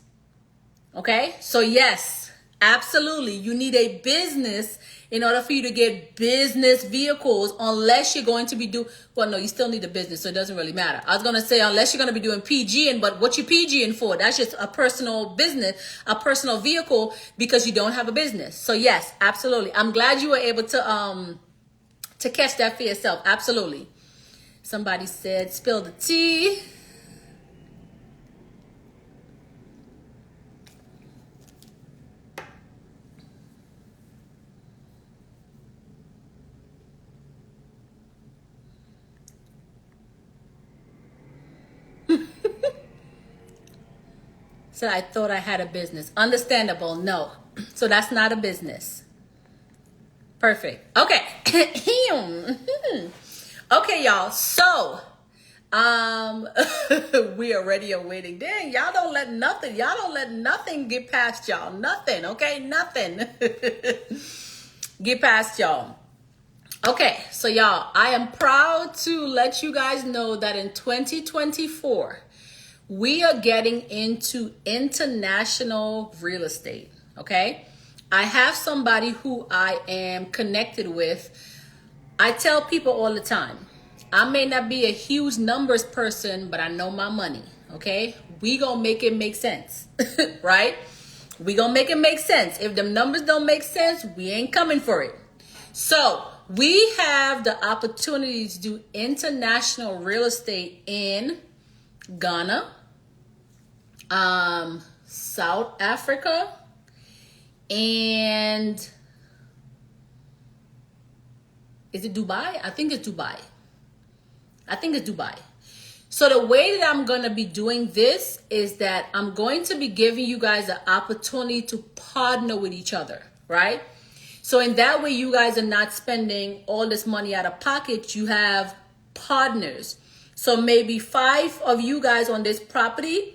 Okay, so yes, absolutely. You need a business in order for you to get business vehicles, unless you're going to be well, no, you still need a business, so it doesn't really matter. I was going to say, unless you're going to be doing PGing, but what you PGing for? That's just a personal business, a personal vehicle, because you don't have a business. So yes, absolutely. I'm glad you were able to catch that for yourself. Absolutely. Somebody said, spill the tea. So I thought I had a business. Understandable. No. So that's not a business. Perfect. Okay. Okay, y'all. So, we already are waiting. Dang, y'all don't let nothing get past y'all. Nothing. Okay. Nothing get past y'all. Okay. So y'all, I am proud to let you guys know that in 2024, we are getting into international real estate, okay? I have somebody who I am connected with. I tell people all the time, I may not be a huge numbers person, but I know my money, okay? We gonna make it make sense, right? We gonna make it make sense. If the numbers don't make sense, we ain't coming for it. So we have the opportunity to do international real estate in Ghana, South Africa, and is it Dubai? I think it's Dubai. So the way that I'm going to be doing this is that I'm going to be giving you guys an opportunity to partner with each other, right? So in that way, you guys are not spending all this money out of pocket. You have partners. So maybe 5 of you guys on this property.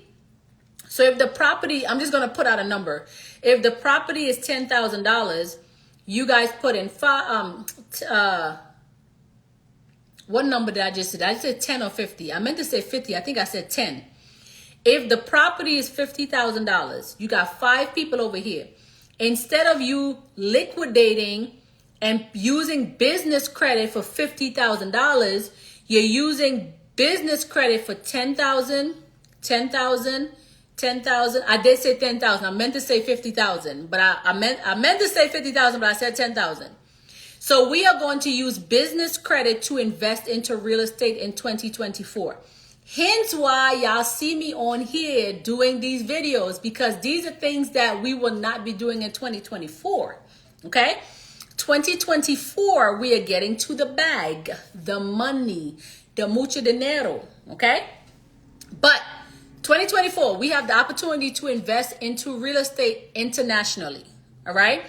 So if the property, I'm just going to put out a number. If the property is $10,000, you guys put in what number did I just say? I said 10 or 50. I meant to say 50. I think I said 10. If the property is $50,000, you got 5 people over here. Instead of you liquidating and using business credit for $50,000, you're using business credit for 10,000, 10,000, 10,000. I did say 10,000. I meant to say 50,000, but I meant to say 50,000, but I said 10,000. So we are going to use business credit to invest into real estate in 2024. Hence why y'all see me on here doing these videos, because these are things that we will not be doing in 2024. Okay? 2024, we are getting to the bag, the money, the mucho dinero. Okay? But 2024, we have the opportunity to invest into real estate internationally. All right?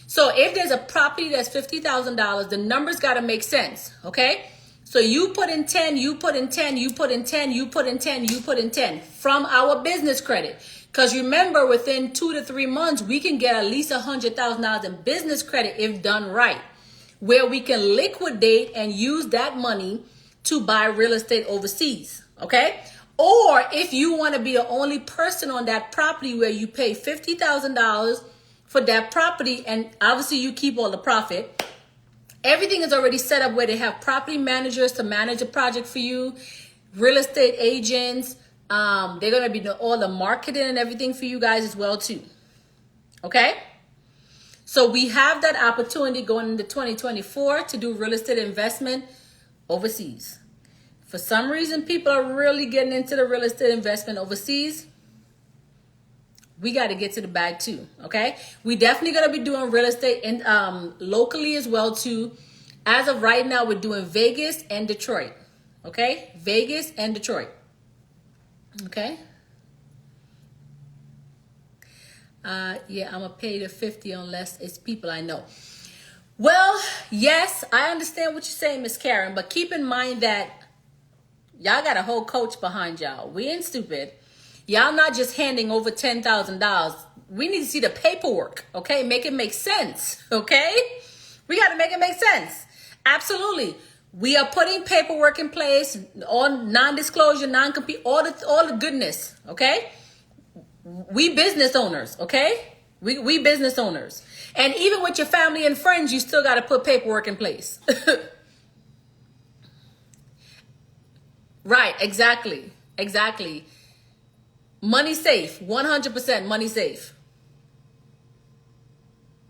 So if there's a property that's $50,000, the numbers got to make sense. Okay? So you put in 10, you put in 10, you put in 10, you put in 10, you put in 10 from our business credit. Because remember, within 2 to 3 months, we can get at least $100,000 in business credit if done right, where we can liquidate and use that money to buy real estate overseas. Okay? Or if you want to be the only person on that property where you pay $50,000 for that property, and obviously you keep all the profit. Everything is already set up where they have property managers to manage a project for you, real estate agents. They're going to be doing all the marketing and everything for you guys as well too. Okay? So we have that opportunity going into 2024 to do real estate investment overseas. For some reason, people are really getting into the real estate investment overseas. We got to get to the bag too, okay? We definitely going to be doing real estate in, locally as well too. As of right now, we're doing Vegas and Detroit, okay? Vegas and Detroit, okay? Yeah, I'm gonna pay the 50 unless it's people I know. Well, yes, I understand what you're saying, Miss Karen, but keep in mind that y'all got a whole coach behind y'all. We ain't stupid. Y'all not just handing over $10,000. We need to see the paperwork, okay? Make it make sense, okay? We got to make it make sense. Absolutely. We are putting paperwork in place on non-disclosure, non-compete, all the goodness, okay? We business owners, okay? We business owners. And even with your family and friends, you still got to put paperwork in place. Right, exactly. Exactly. Money safe, 100% money safe.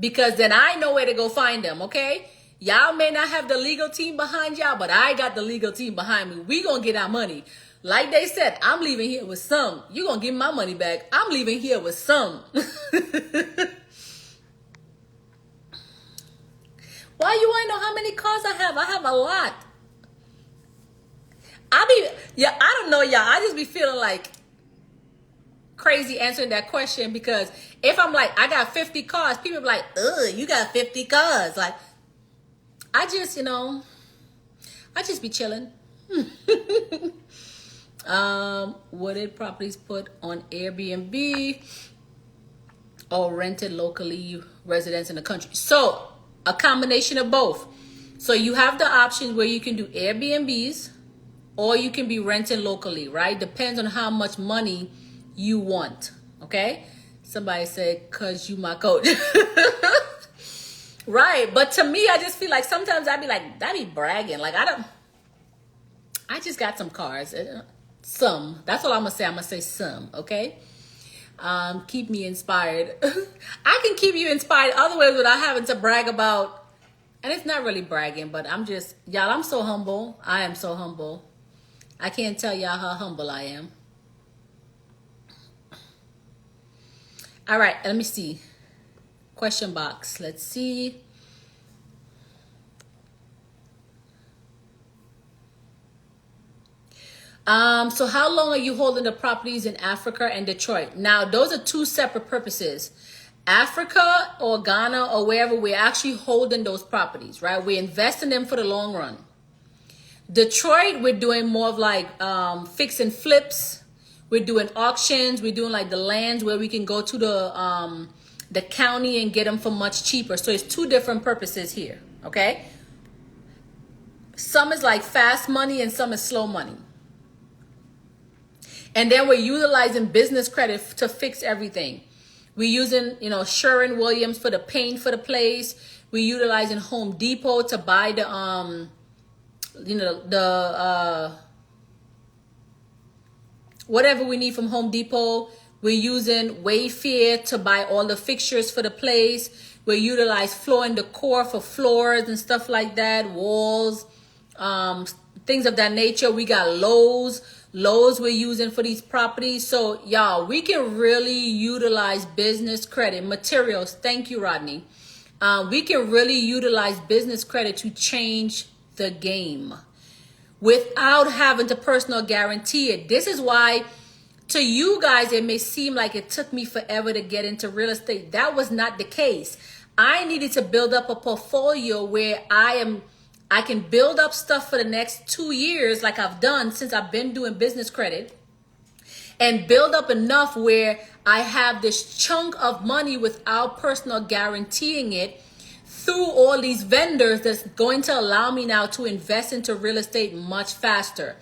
Because then I know where to go find them, okay? Y'all may not have the legal team behind y'all, but I got the legal team behind me. We gonna get our money. Like they said, I'm leaving here with some. You gonna give my money back. I'm leaving here with some. Why you wanna know how many cars I have? I have a lot. I don't know, y'all. I just be feeling like crazy answering that question, because if I'm like, I got 50 cars, people be like, ugh, you got 50 cars. Like, I just be chilling. What did properties put on Airbnb or rented locally, residents in the country? So a combination of both. So you have the option where you can do Airbnbs or you can be renting locally, right? Depends on how much money you want, okay? Somebody said, cause you my coach. Right, but to me, I just feel like sometimes I be like, that be bragging. Like, I just got some cars. Some, that's all I'm gonna say. I'm gonna say some, okay? Keep me inspired. I can keep you inspired other ways without having to brag about, and it's not really bragging, but I'm just, y'all, I'm so humble. I am so humble. I can't tell y'all how humble I am. All right, let me see. Question box. Let's see. So how long are you holding the properties in Africa and Detroit? Now, those are two separate purposes. Africa or Ghana or wherever, we're actually holding those properties, right? We're investing them for the long run. Detroit, we're doing more of like fix and flips. We're doing auctions. We're doing like the lands where we can go to the county and get them for much cheaper. So it's two different purposes here, okay? Some is like fast money and some is slow money. And then we're utilizing business credit to fix everything. We're using, Sherwin-Williams for the paint for the place. We're utilizing Home Depot to buy the, whatever we need from Home Depot. We're using Wayfair to buy all the fixtures for the place. We utilize Floor and Decor for floors and stuff like that, walls, things of that nature. We got Lowe's we're using for these properties. So y'all, we can really utilize business credit. Materials, thank you, Rodney. We can really utilize business credit to change the game without having to personal guarantee it. This is why to you guys, it may seem like it took me forever to get into real estate. That was not the case. I needed to build up a portfolio where I can build up stuff for the next 2 years, like I've done since I've been doing business credit, and build up enough where I have this chunk of money without personal guaranteeing it through all these vendors that's going to allow me now to invest into real estate much faster.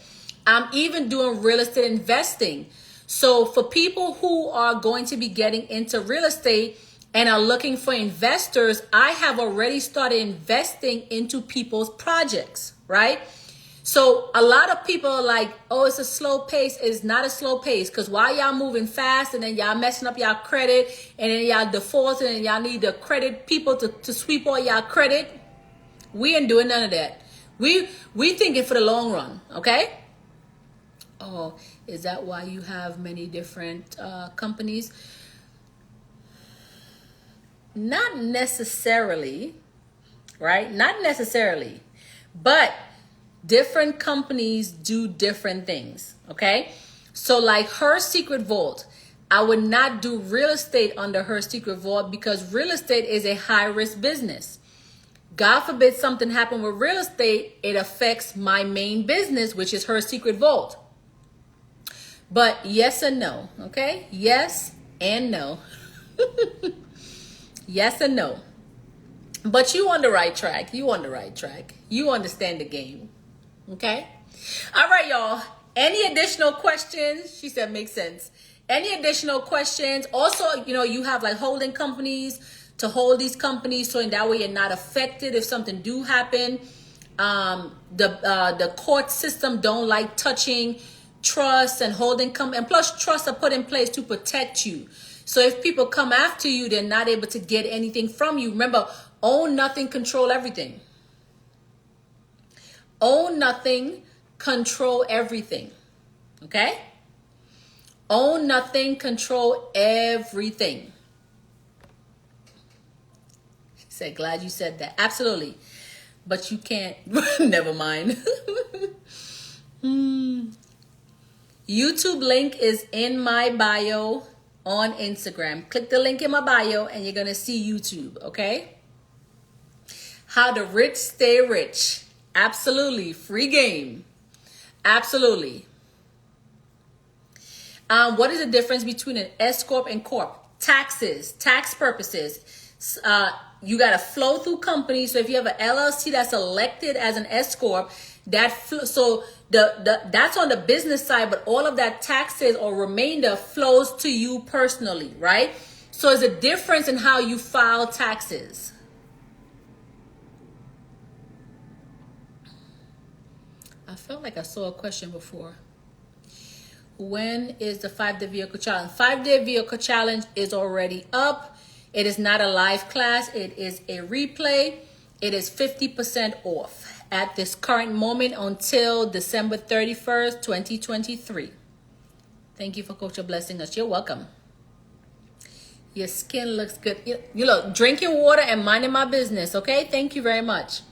I'm even doing real estate investing. So for people who are going to be getting into real estate and are looking for investors, I have already started investing into people's projects, right? So a lot of people are like, oh, it's a slow pace. It's not a slow pace, because while y'all moving fast and then y'all messing up y'all credit and then y'all defaulting and y'all need the credit people to sweep all y'all credit, we ain't doing none of that. We thinking for the long run, okay? Oh, is that why you have many different companies? Not necessarily, right? Not necessarily, but different companies do different things, okay? So like Her Secret Vault, I would not do real estate under her secret vault because real estate is a high risk business. God forbid something happen with real estate, it affects my main business, which is her secret vault. But yes and no, okay? Yes and no. Yes and no. But you on the right track. You on the right track. You understand the game. Okay? All right, y'all. Any additional questions? She said makes sense. Any additional questions? Also, you have like holding companies to hold these companies, so in that way you're not affected if something do happen. The court system don't like touching trusts and holding company, and plus trusts are put in place to protect you. So if people come after you, they're not able to get anything from you. Remember, own nothing, control everything. Own nothing, control everything. Okay? Own nothing, control everything. She said, glad you said that. Absolutely. But you can't. Never mind. YouTube link is in my bio on Instagram. Click the link in my bio and you're going to see YouTube, okay? How the rich stay rich. Absolutely. Free game. Absolutely. What is the difference between an S Corp and Corp? Taxes, tax purposes. You got a flow through company. So if you have an LLC that's elected as an S Corp, that's on the business side, but all of that taxes or remainder flows to you personally, right? So there's a difference in how you file taxes. I felt like I saw a question before. When is the 5-day vehicle challenge? 5-day vehicle challenge is already up. It is not a live class. It is a replay. It is 50% off at this current moment until December 31st, 2023. Thank you for Coach blessing us. You're welcome. Your skin looks good. You look, drinking water and minding my business, okay? Thank you very much.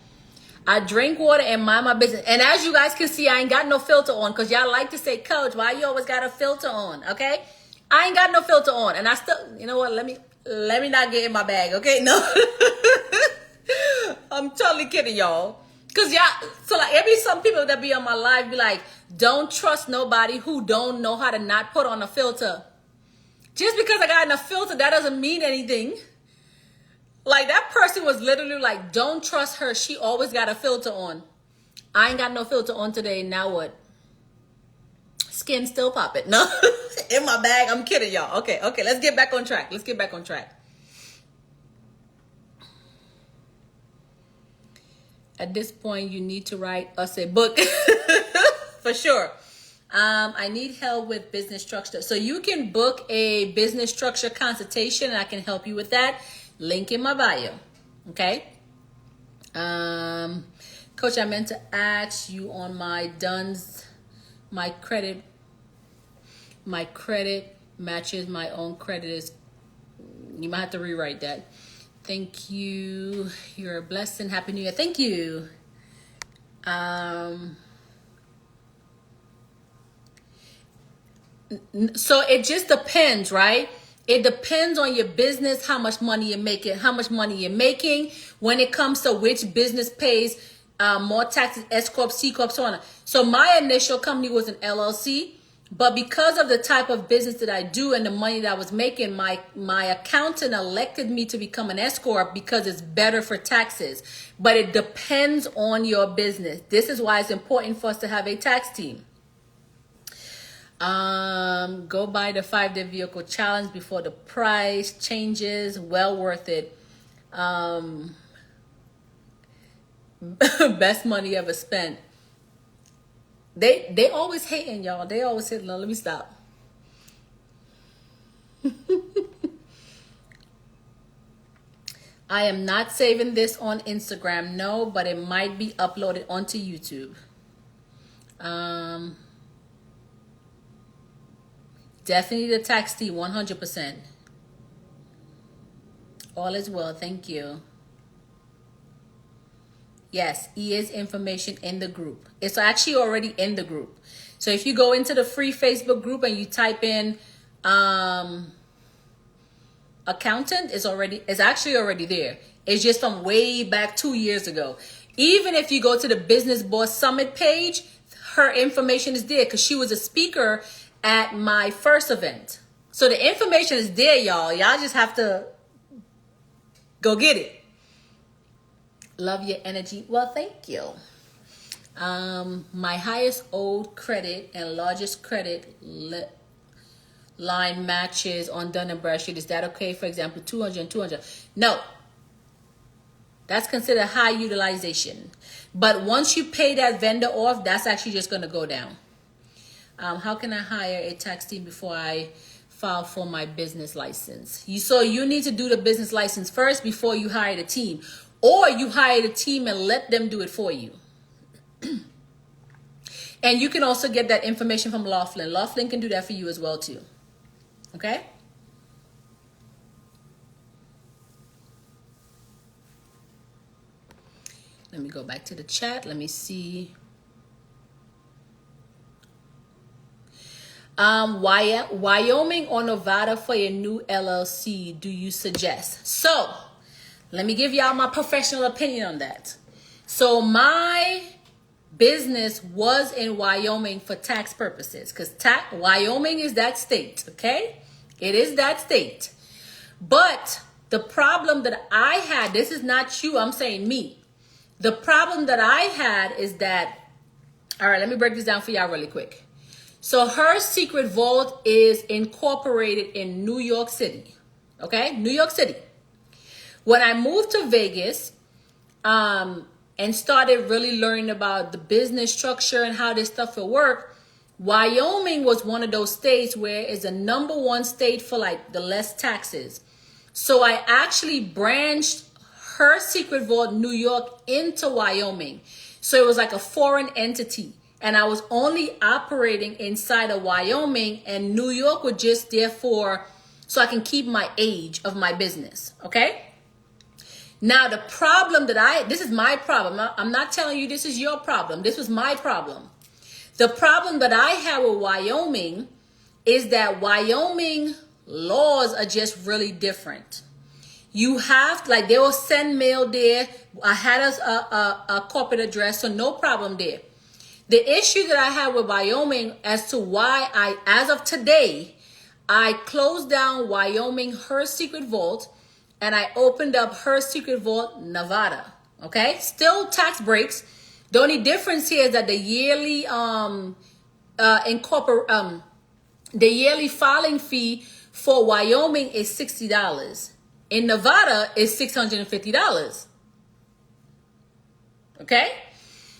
I drink water and mind my business. And as you guys can see, I ain't got no filter on because y'all like to say, Coach, why you always got a filter on, okay? I ain't got no filter on. And I still, you know what, let me not get in my bag, okay? No. I'm totally kidding, y'all. Because y'all, so like, there be some people that be on my live be like, don't trust nobody who don't know how to not put on a filter. Just because I got in a filter, that doesn't mean anything. Like, that person was literally like, don't trust her. She always got a filter on. I ain't got no filter on today. Now what? Skin still popping. No, in my bag. I'm kidding, y'all. Okay. Let's get back on track. At this point, you need to write us a book. For sure. I need help with business structure. So you can book a business structure consultation and I can help you with that. Link in my bio. Okay. Coach, I meant to ask you on my DUNS, my credit matches my own credit is, you might have to rewrite that. Thank you. You're a blessing. Happy New Year. Thank you. So it just depends, right? It depends on your business, how much money you're making, when it comes to which business pays more taxes, S Corp, C Corp, so on. So my initial company was an LLC, but because of the type of business that I do and the money that I was making, my accountant elected me to become an S Corp because it's better for taxes. But it depends on your business. This is why it's important for us to have a tax team. Go buy the 5-day vehicle challenge before the price changes. Well worth it. Best money ever spent. They always hating, y'all. They always hating. No, let me stop. I am not saving this on Instagram, no, but it might be uploaded onto YouTube. Definitely the tax team, 100%. All is well, thank you. Yes, is information in the group. It's actually already in the group. So if you go into the free Facebook group and you type in accountant is actually already there. It's just from way back 2 years ago. Even if you go to the Business Boss Summit page, her information is there because she was a speaker at my first event. So the information is there, y'all. Y'all just have to go get it. Love your energy. Well, thank you. My highest owed credit and largest credit line matches on Dun & Bradstreet. Is that okay? For example, 200 and 200. No. That's considered high utilization. But once you pay that vendor off, that's actually just going to go down. How can I hire a tax team before I file for my business license? So you need to do the business license first before you hire the team. Or you hire the team and let them do it for you. And you can also get that information from Laughlin. Laughlin can do that for you as well too. Okay? Let me go back to the chat. Let me see. Wyoming or Nevada for your new LLC, do you suggest? So, let me give y'all my professional opinion on that. So, my business was in Wyoming for tax purposes because Wyoming is that state, okay? It is that state. But the problem that I had, this is not you, I'm saying me. The problem that I had is that, all right, let me break this down for y'all really quick. So her secret vault is incorporated in New York City, okay? New York City. When I moved to Vegas, and started really learning about the business structure and how this stuff will work, Wyoming was one of those states where it's the #1 state for like the less taxes. So I actually branched her secret vault New York into Wyoming. So it was like a foreign entity. And I was only operating inside of Wyoming, and New York was just there so I can keep my age of my business, okay? Now, the problem this is my problem. I'm not telling you this is your problem. This was my problem. The problem that I have with Wyoming is that Wyoming laws are just really different. You have, like, they will send mail there. I had a corporate address, so no problem there. The issue that I have with Wyoming as to why as of today, I closed down Wyoming, her secret vault, and I opened up her secret vault, Nevada. Okay, still tax breaks. The only difference here is that the yearly the yearly filing fee for Wyoming is $60. In Nevada, is $650. Okay,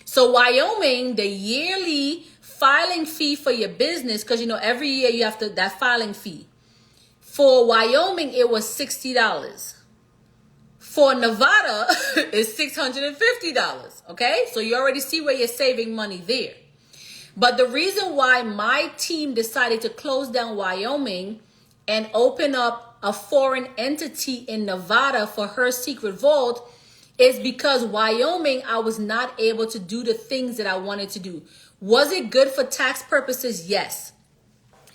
so Wyoming, the yearly filing fee for your business, because you know every year you have that filing fee. For Wyoming, it was $60. For Nevada, it's $650, okay? So you already see where you're saving money there. But the reason why my team decided to close down Wyoming and open up a foreign entity in Nevada for her secret vault is because Wyoming, I was not able to do the things that I wanted to do. Was it good for tax purposes? Yes.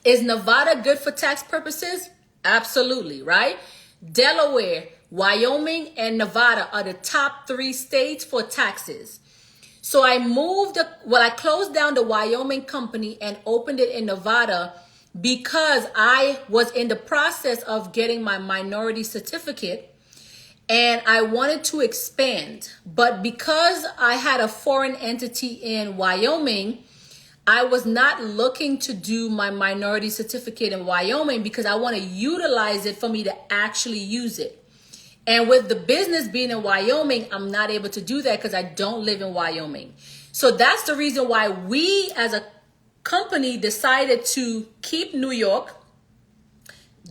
Is Nevada good for tax purposes? Absolutely, right? Delaware, Wyoming, and Nevada are the top 3 states for taxes. So I closed down the Wyoming company and opened it in Nevada because I was in the process of getting my minority certificate and I wanted to expand. But because I had a foreign entity in Wyoming, I was not looking to do my minority certificate in Wyoming because I want to utilize it for me to actually use it. And with the business being in Wyoming, I'm not able to do that because I don't live in Wyoming. So that's the reason why we as a company decided to keep New York,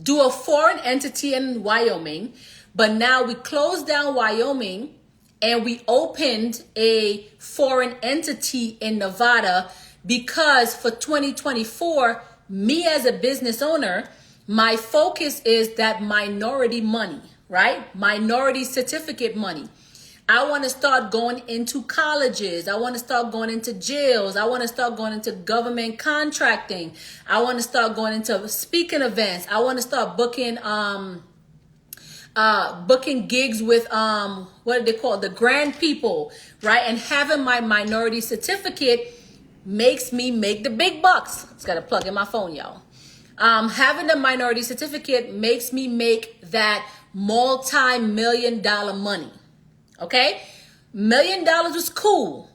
do a foreign entity in Wyoming, but now we closed down Wyoming and we opened a foreign entity in Nevada because for 2024, me as a business owner, my focus is that minority money, right? Minority certificate money. I want to start going into colleges. I want to start going into jails. I want to start going into government contracting. I want to start going into speaking events. I want to start booking booking gigs with what do they call it? The grand people, right? And having my minority certificate makes me make the big bucks. Just gotta plug in my phone, y'all. Having the minority certificate makes me make that multi-million-dollar money. Okay, $1 million was cool,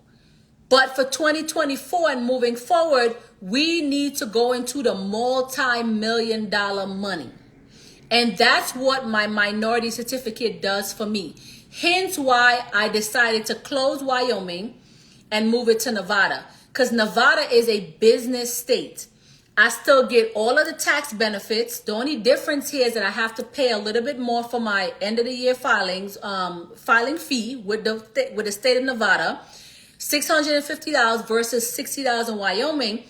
but for 2024 and moving forward, we need to go into the multi-million-dollar money. And that's what my minority certificate does for me. Hence why I decided to close Wyoming and move it to Nevada. Because Nevada is a business state. I still get all of the tax benefits. The only difference here is that I have to pay a little bit more for my end of the year filings, filing fee with the state of Nevada, $650 versus $60 in Wyoming.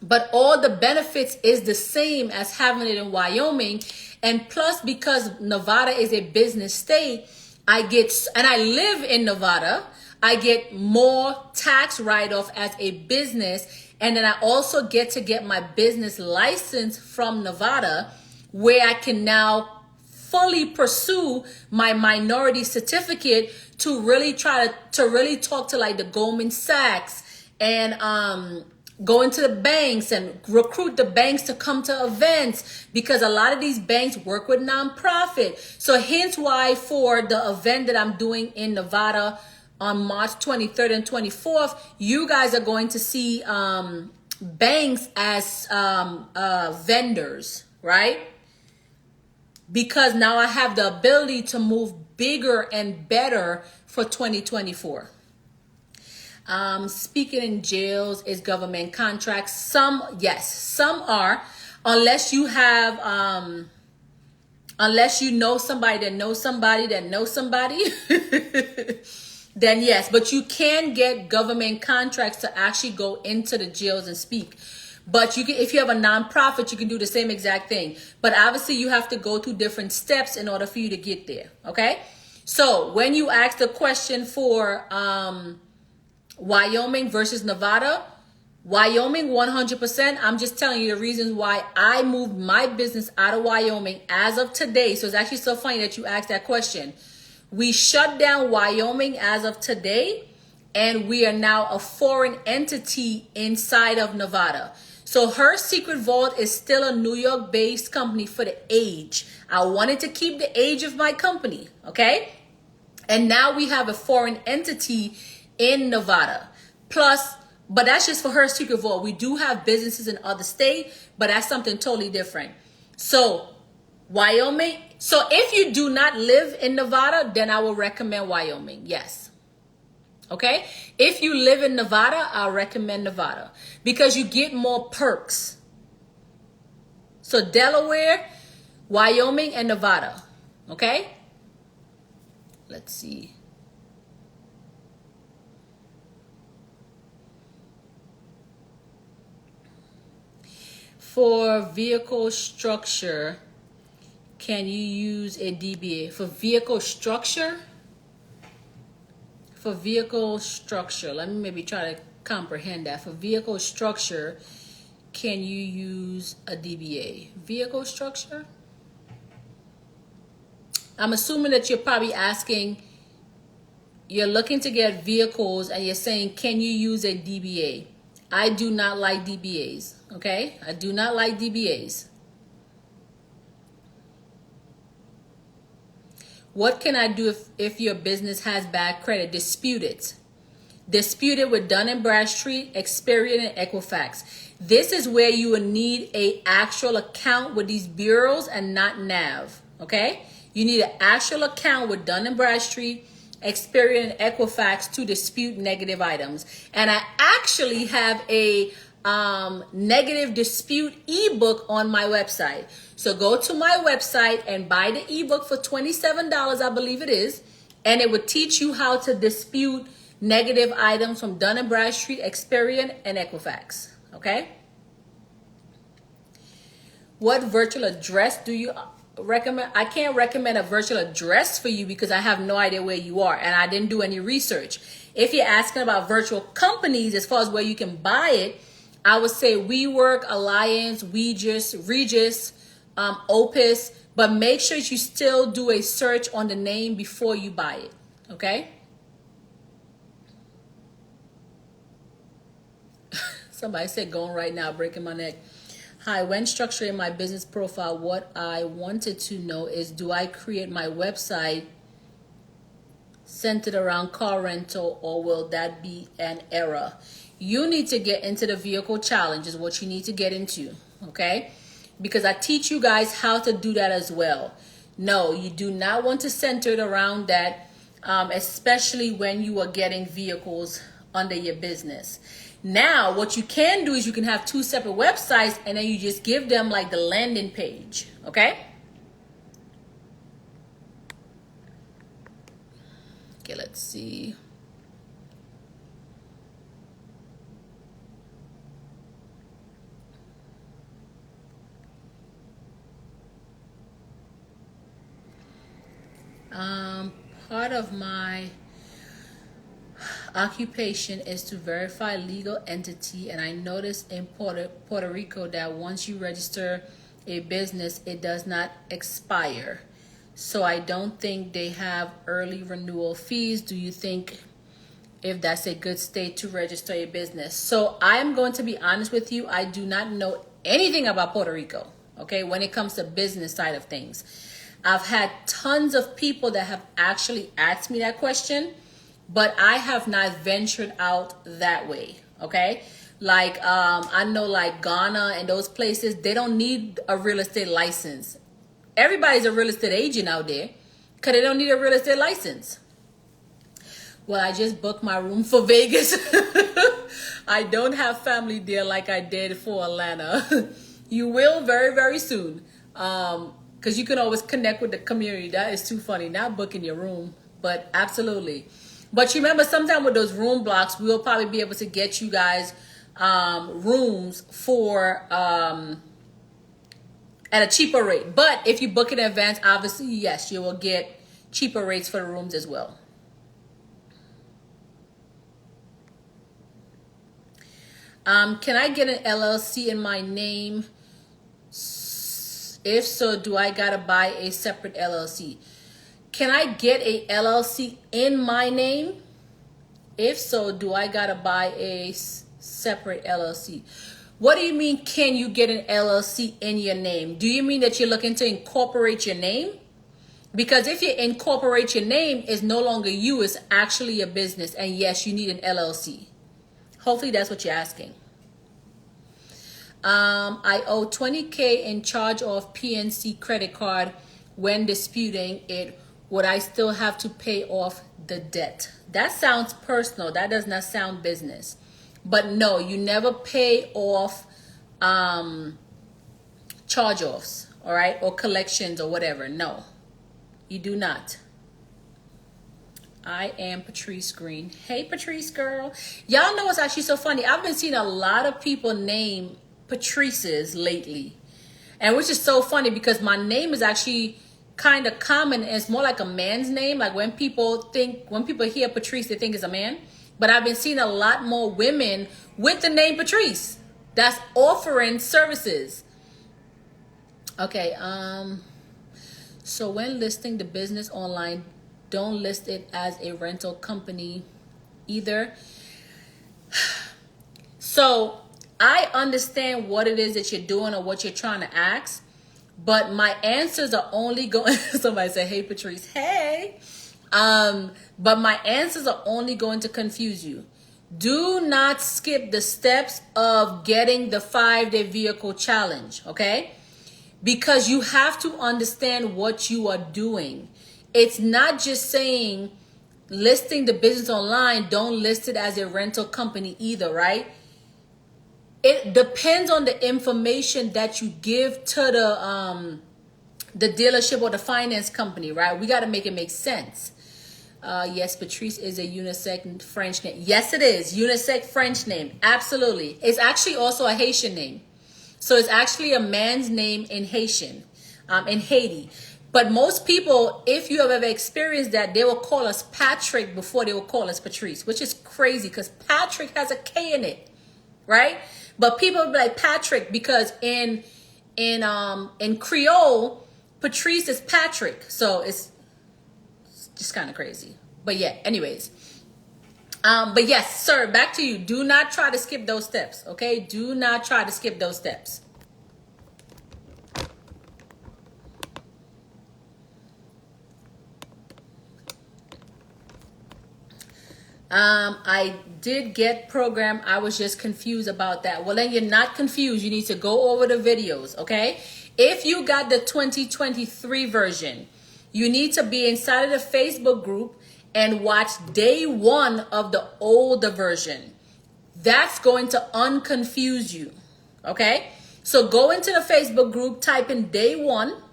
But all the benefits is the same as having it in Wyoming. And plus, because Nevada is a business state, and I live in Nevada, I get more tax write-off as a business. And then I also get my business license from Nevada, where I can now fully pursue my minority certificate to really try to really talk to like the Goldman Sachs and go into the banks and recruit the banks to come to events, because a lot of these banks work with nonprofit. So hence why for the event that I'm doing in Nevada on March 23rd and 24th, you guys are going to see banks as vendors, right? Because now I have the ability to move bigger and better for 2024. Speaking in jails is government contracts. Some, yes, some are, unless you have, unless you know somebody that knows somebody that knows somebody, then yes, but you can get government contracts to actually go into the jails and speak. But you can, if you have a nonprofit, you can do the same exact thing. But obviously you have to go through different steps in order for you to get there. Okay. So when you ask the question for, Wyoming versus Nevada, Wyoming 100%. I'm just telling you the reasons why I moved my business out of Wyoming as of today. So it's actually so funny that you asked that question. We shut down Wyoming as of today, and we are now a foreign entity inside of Nevada. So Her Secret Vault is still a New York based company for the age. I wanted to keep the age of my company. Okay. And now we have a foreign entity in Nevada. Plus, but that's just for Her Secret Vault. We do have businesses in other states, but that's something totally different. So Wyoming. So if you do not live in Nevada, then I will recommend Wyoming. Yes. Okay. If you live in Nevada, I'll recommend Nevada because you get more perks. So Delaware, Wyoming, and Nevada. Okay. Let's see. For vehicle structure, can you use a DBA? For vehicle structure? For vehicle structure, let me maybe try to comprehend that. For vehicle structure, can you use a DBA? Vehicle structure? I'm assuming that you're probably asking, you're looking to get vehicles and you're saying, can you use a DBA? I do not like DBAs, okay? I do not like DBAs. What can I do if your business has bad credit? Dispute it. Dispute it with Dun & Bradstreet, Experian, and Equifax. This is where you will need an actual account with these bureaus and not NAV, okay? You need an actual account with Dun & Bradstreet, Experian, and Equifax to dispute negative items. And I actually have a negative dispute ebook on my website. So go to my website and buy the ebook for $27, I believe it is. And it would teach you how to dispute negative items from Dun & Bradstreet, Experian, and Equifax. Okay? What virtual address do you I can't recommend a virtual address for you because I have no idea where you are and I didn't do any research. If you're asking about virtual companies as far as where you can buy it, I would say WeWork, Alliance, Regis, Opus, but make sure you still do a search on the name before you buy it. Okay? Somebody said going right now, breaking my neck. Hi, when structuring my business profile, what I wanted to know is, do I create my website centered around car rental, or will that be an error? You need to get into the vehicle challenge is what you need to get into, okay? Because I teach you guys how to do that as well. No, you do not want to center it around that, especially when you are getting vehicles under your business. Now, what you can do is you can have two separate websites and then you just give them like the landing page, okay? Okay, let's see. Part of my occupation is to verify legal entity, and I noticed in Puerto Rico that once you register a business, it does not expire. So I don't think they have early renewal fees. Do you think if that's a good state to register a business? So I'm going to be honest with you. I do not know anything about Puerto Rico, okay, when it comes to business side of things. I've had tons of people that have actually asked me that question, but I have not ventured out that way, okay? Like, I know like Ghana and those places, they don't need a real estate license. Everybody's a real estate agent out there because they don't need a real estate license. Well, I just booked my room for Vegas. I don't have family there like I did for Atlanta. You will very, very soon. Because you can always connect with the community. That is too funny. Not booking your room, but absolutely. But you remember, sometime with those room blocks, we'll probably be able to get you guys rooms for at a cheaper rate. But if you book in advance, obviously, yes, you will get cheaper rates for the rooms as well. Can I get an LLC in my name? If so, do I gotta buy a separate LLC? Can I get a LLC in my name? If so, do I gotta buy a separate LLC? What do you mean, can you get an LLC in your name? Do you mean that you're looking to incorporate your name? Because if you incorporate your name, it's no longer you, it's actually a business. And yes, you need an LLC. Hopefully that's what you're asking. I owe $20,000 in charge of PNC credit card. When disputing it, would I still have to pay off the debt? That sounds personal. That does not sound business. But no, you never pay off charge-offs, all right, or collections or whatever. No, you do not. I am Patrice Green. Hey, Patrice girl. Y'all know what's actually so funny? I've been seeing a lot of people name Patrices lately, and which is so funny because my name is actually kind of common. It's more like a man's name. Like when people hear Patrice, they think it's a man. But I've been seeing a lot more women with the name Patrice that's offering services. Okay, so when listing the business online, don't list it as a rental company either. So I understand what it is that you're doing or what you're trying to ask, but my answers are only going, somebody say, hey, Patrice, hey. But my answers are only going to confuse you. Do not skip the steps of getting the 5-day vehicle challenge, okay? Because you have to understand what you are doing. It's not just saying listing the business online, don't list it as a rental company either, right? It depends on the information that you give to the dealership or the finance company, right? We got to make it make sense. Yes, Patrice is a unisex French name. Yes, it is. Unisex French name. Absolutely. It's actually also a Haitian name. So it's actually a man's name in Haitian. in Haiti. But most people, if you have ever experienced that, they will call us Patrick before they will call us Patrice, which is crazy because Patrick has a K in it, right? But people will be like Patrick because in Creole, Patrice is Patrick. So it's just kind of crazy. But yeah, anyways. But yes, sir, back to you. Do not try to skip those steps, okay? Do not try to skip those steps. I did get program. I was just confused about that. Well, then you're not confused. You need to go over the videos, okay? If you got the 2023 version, you need to be inside of the Facebook group and watch day 1 of the older version. That's going to unconfuse you, okay? So go into the Facebook group, type in day 1,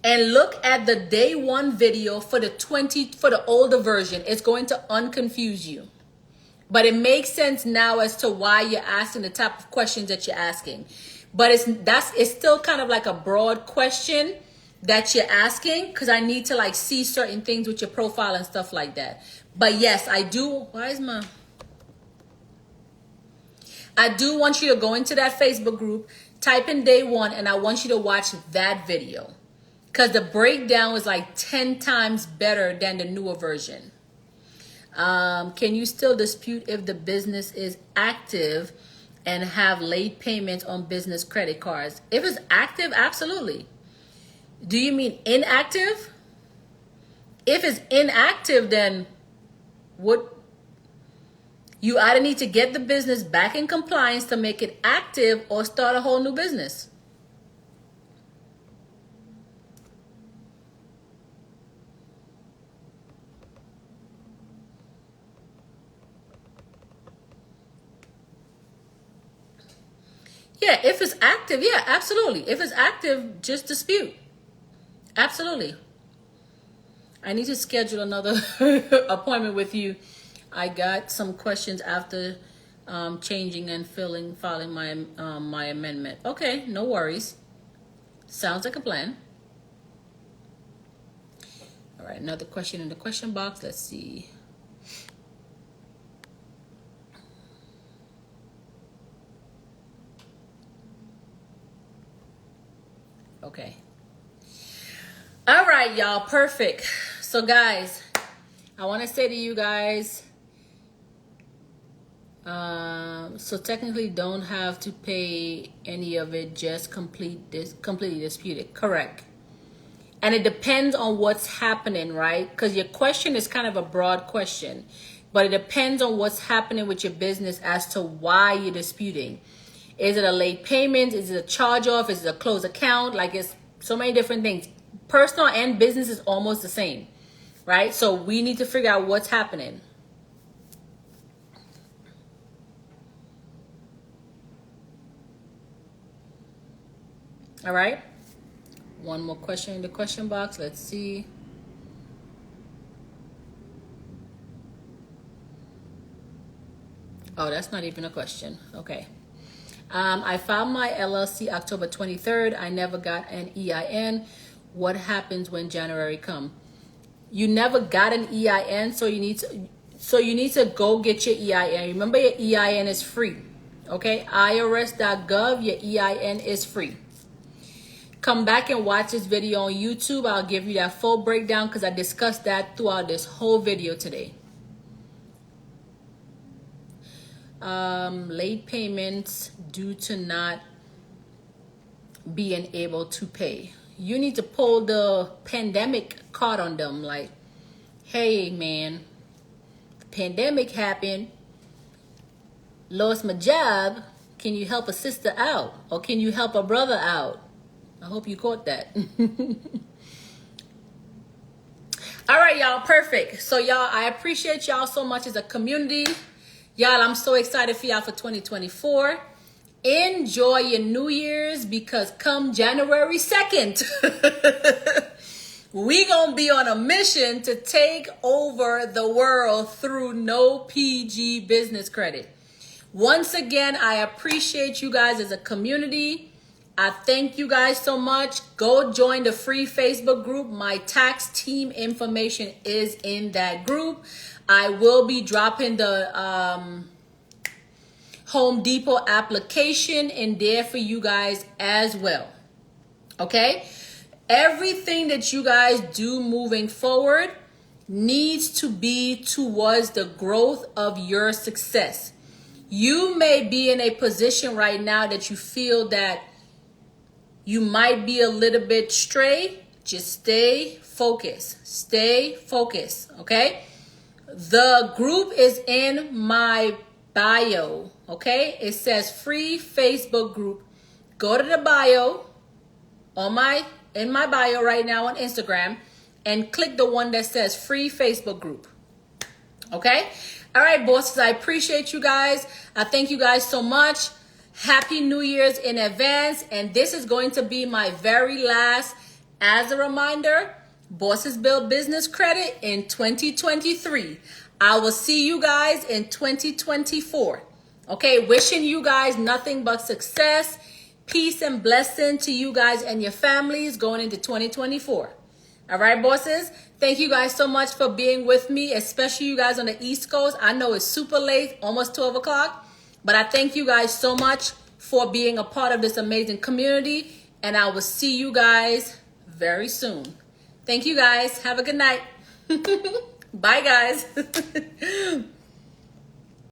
and look at the day 1 video for the older version. It's going to unconfuse you. But it makes sense now as to why you're asking the type of questions that you're asking. But it's still kind of like a broad question that you're asking because I need to like see certain things with your profile and stuff like that. But yes, I do. I do want you to go into that Facebook group, type in day 1, and I want you to watch that video. Because the breakdown was like 10 times better than the newer version. Can you still dispute if the business is active and have late payments on business credit cards? If it's active, absolutely. Do you mean inactive? If it's inactive, then what? You either need to get the business back in compliance to make it active or start a whole new business. Yeah, if it's active, yeah, absolutely. If it's active, just dispute. Absolutely. I need to schedule another appointment with you. I got some questions after changing and filing my my amendment. Okay, no worries. Sounds like a plan. All right, another question in the question box. Let's see. Okay. All right, y'all. Perfect. So, guys, I want to say to you guys, so technically don't have to pay any of it, just completely dispute it. Correct. And it depends on what's happening, right? Because your question is kind of a broad question, but it depends on what's happening with your business as to why you're disputing. Is it a late payment? Is it a charge off? Is it a closed account? Like, it's so many different things. Personal and business is almost the same, right? So we need to figure out what's happening. All right. One more question in the question box. Let's see. Oh, that's not even a question. Okay. I filed my LLC October 23rd. I never got an EIN. What happens when January come? You never got an EIN, so you need to go get your EIN. Remember, your EIN is free. Okay? IRS.gov, your EIN is free. Come back and watch this video on YouTube. I'll give you that full breakdown because I discussed that throughout this whole video today. Late payments due to not being able to pay. You need to pull the pandemic card on them. Like, hey man, the pandemic happened, lost my job. Can you help a sister out? Or can you help a brother out? I hope you caught that. All right, y'all, perfect. So y'all, I appreciate y'all so much as a community. Y'all, I'm so excited for y'all for 2024. Enjoy your New Year's because come January 2nd, we gonna be on a mission to take over the world through no PG business credit. Once again, I appreciate you guys as a community. I thank you guys so much. Go join the free Facebook group. My tax team information is in that group. I will be dropping the Home Depot application in there for you guys as well. Okay? Everything that you guys do moving forward needs to be towards the growth of your success. You may be in a position right now that you feel that you might be a little bit stray. Just stay focused. Stay focused, okay? The group is in my bio, okay? It says free Facebook group. Go to the bio in my bio right now on Instagram and click the one that says free Facebook group. Okay? All right, bosses, I appreciate you guys. I thank you guys so much. Happy New Year's in advance. And this is going to be my very last, as a reminder, Bosses Build Business Credit in 2023. I will see you guys in 2024. Okay, wishing you guys nothing but success, peace, and blessing to you guys and your families going into 2024. All right, bosses. Thank you guys so much for being with me, especially you guys on the East Coast. I know it's super late, almost 12 o'clock, but I thank you guys so much for being a part of this amazing community, and I will see you guys very soon. Thank you guys. Have a good night. Bye, guys.